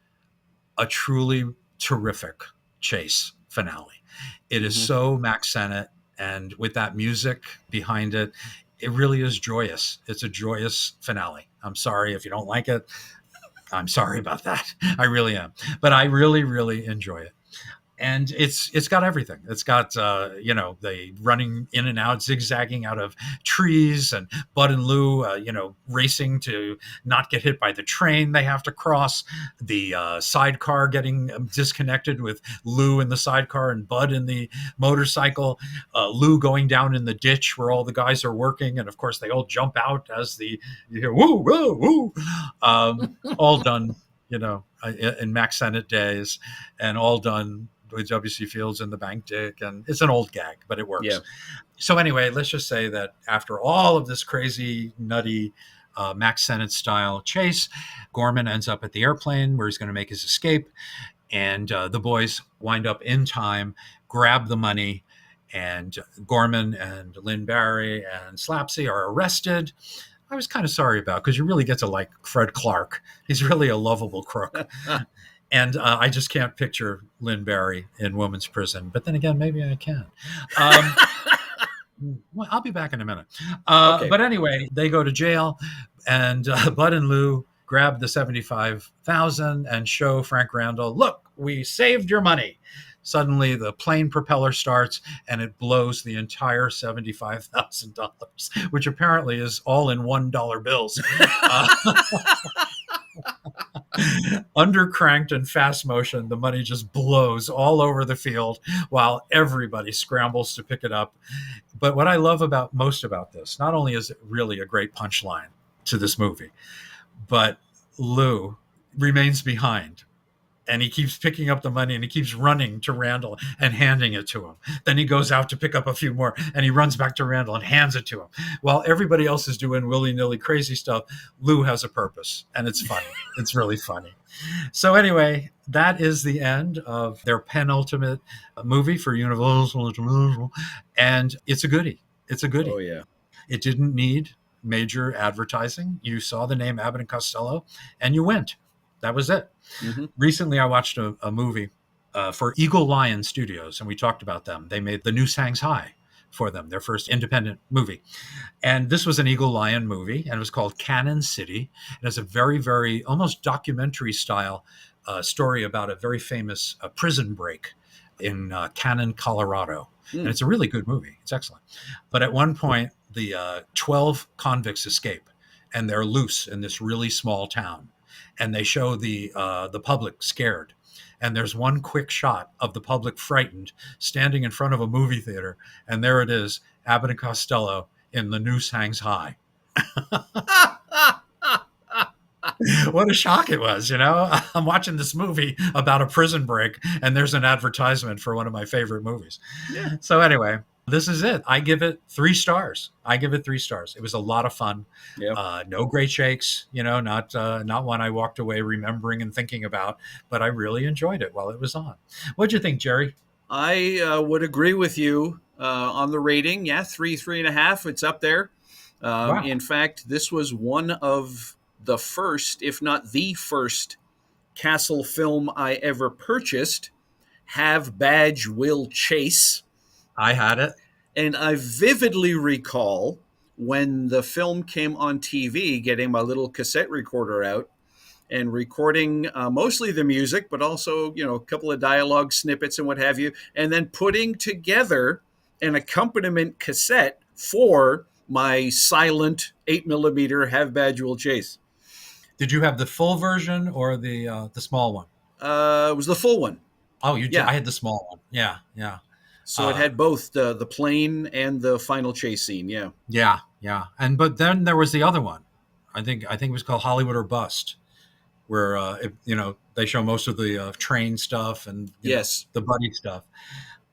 a truly terrific chase finale. It is so Mack Sennett, and with that music behind it, it really is joyous. It's a joyous finale. I'm sorry if you don't like it. I'm sorry about that. I really am. But I really, really enjoy it. And it's got everything. It's got they running in and out, zigzagging out of trees, and Bud and Lou racing to not get hit by the train they have to cross. The sidecar getting disconnected with Lou in the sidecar and Bud in the motorcycle. Lou going down in the ditch where all the guys are working, and of course they all jump out as you hear woo woo woo. All done, in Mack Sennett days, and all done with W.C. Fields and the Bank Dick, and it's an old gag, but it works. Yeah. So anyway, let's just say that after all of this crazy, nutty Mack Sennett style chase, Gorman ends up at the airplane where he's going to make his escape, and the boys wind up in time, grab the money, and Gorman and Lynn Bari and Slapsy are arrested. I was kind of sorry about, because you really get to like Fred Clark. He's really a lovable crook. And I just can't picture Lynn Bari in women's prison. But then again, maybe I can. Well, I'll be back in a minute. Okay. But anyway, they go to jail, and Bud and Lou grab the $75,000 and show Frank Randall, look, we saved your money. Suddenly, the plane propeller starts, and it blows the entire $75,000, which apparently is all in $1 bills. Under cranked and fast motion, the money just blows all over the field while everybody scrambles to pick it up. But what I love most about this, not only is it really a great punchline to this movie, but Lou remains behind. And he keeps picking up the money, and he keeps running to Randall and handing it to him. Then he goes out to pick up a few more, and he runs back to Randall and hands it to him. While everybody else is doing willy-nilly crazy stuff, Lou has a purpose, and it's funny. It's really funny. So anyway, that is the end of their penultimate movie for Universal, and it's a goodie. It's a goodie. Oh, yeah. It didn't need major advertising. You saw the name Abbott and Costello, and you went. That was it. Mm-hmm. Recently, I watched a movie for Eagle Lion Studios, and we talked about them. They made The Noose Hangs High for them, their first independent movie. And this was an Eagle Lion movie, and it was called Cannon City. It has a very, very almost documentary style story about a very famous prison break in Cannon, Colorado. And it's a really good movie. It's excellent. But at one point, the 12 convicts escape, and they're loose in this really small town. And they show the public scared. And there's one quick shot of the public frightened, standing in front of a movie theater. And there it is, Abbott and Costello in The Noose Hangs High. What a shock it was, I'm watching this movie about a prison break, and there's an advertisement for one of my favorite movies. Yeah. So anyway, this is it. I give it 3 stars. It was a lot of fun. Yep. No great shakes, not one I walked away remembering and thinking about, but I really enjoyed it while it was on. What'd you think, Jerry? I would agree with you on the rating. Yeah, 3.5. It's up there. Wow. In fact, this was one of the first, if not the first, Castle film I ever purchased. Have Badge Will Chase. I had it. And I vividly recall when the film came on TV, getting my little cassette recorder out and recording mostly the music, but also, a couple of dialogue snippets and what have you, and then putting together an accompaniment cassette for my silent 8mm Have Badge Will Chase. Did you have the full version or the small one? It was the full one. Oh, you did? Yeah. I had the small one. Yeah. So it had both the plane and the final chase scene. Yeah. Yeah. But then there was the other one. I think it was called Hollywood or Bust, where they show most of the train stuff and yes, the buddy stuff.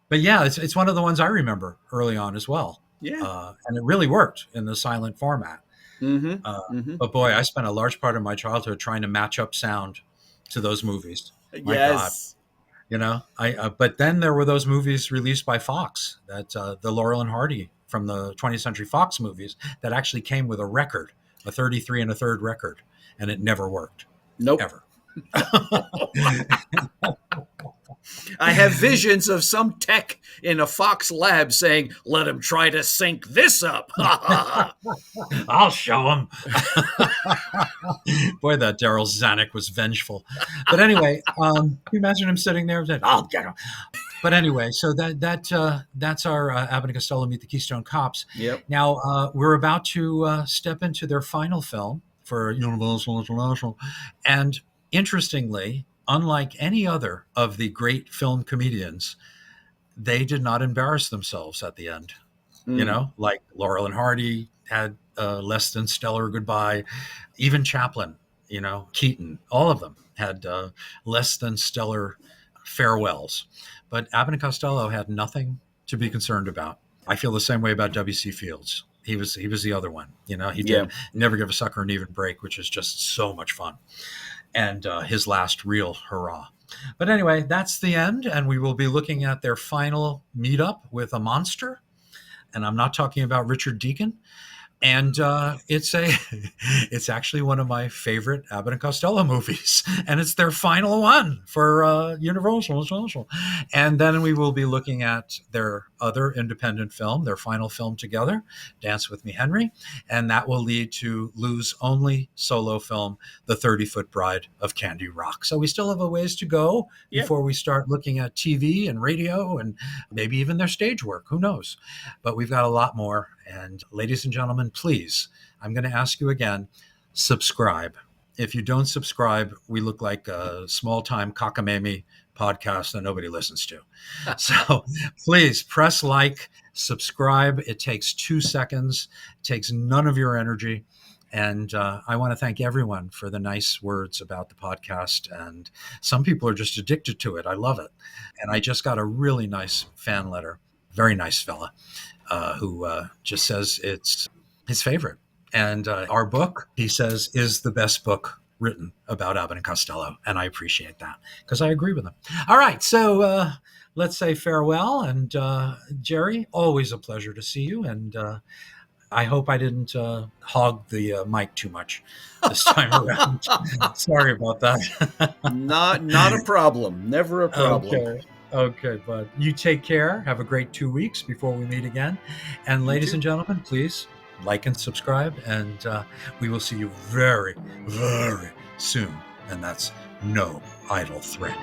But yeah, it's one of the ones I remember early on as well. Yeah. And it really worked in the silent format. Mm-hmm. But boy, I spent a large part of my childhood trying to match up sound to those movies. My yes. God. But then there were those movies released by Fox, that the Laurel and Hardy from the 20th Century Fox movies, that actually came with a record, a 33 1/3 record, and it never worked. Nope. Ever. I have visions of some tech in a Fox lab saying, "Let him try to sync this up." I'll show him. Boy, that Daryl Zanuck was vengeful. But anyway, can you imagine him sitting there and saying, "I'll get him." But anyway, so that's our Abbott and Costello Meet the Keystone Cops. Yep. Now we're about to step into their final film for Universal International, and interestingly, unlike any other of the great film comedians, they did not embarrass themselves at the end. You know, like Laurel and Hardy had less than stellar goodbye. Even Chaplin, Keaton, all of them had less than stellar farewells. But Abbott and Costello had nothing to be concerned about. I feel the same way about W.C. Fields. He was the other one. He did Never Give a Sucker an Even Break, which is just so much fun. And his last real hurrah. But anyway, that's the end. And we will be looking at their final meetup with a monster. And I'm not talking about Richard Deacon. And it's actually one of my favorite Abbott and Costello movies, and it's their final one for Universal. And then we will be looking at their other independent film, their final film together, Dance With Me, Henry, and that will lead to Lou's only solo film, The 30-Foot Bride of Candy Rock. So we still have a ways to go before we start looking at TV and radio and maybe even their stage work. Who knows? But we've got a lot more. And ladies and gentlemen, please, I'm going to ask you again, subscribe. If you don't subscribe, we look like a small-time cockamamie podcast that nobody listens to. So please press like, subscribe. It takes 2 seconds. It takes none of your energy. And I want to thank everyone for the nice words about the podcast. And some people are just addicted to it. I love it. And I just got a really nice fan letter. Very nice fella. Who just says it's his favorite. And our book, he says, is the best book written about Abbott and Costello. And I appreciate that because I agree with him. All right. So let's say farewell. And Jerry, always a pleasure to see you. And I hope I didn't hog the mic too much this time around. Sorry about that. Not a problem. Never a problem. Okay, bud. You take care. Have a great 2 weeks before we meet again. And ladies and gentlemen, please like and subscribe. And we will see you very, very soon. And that's no idle threat.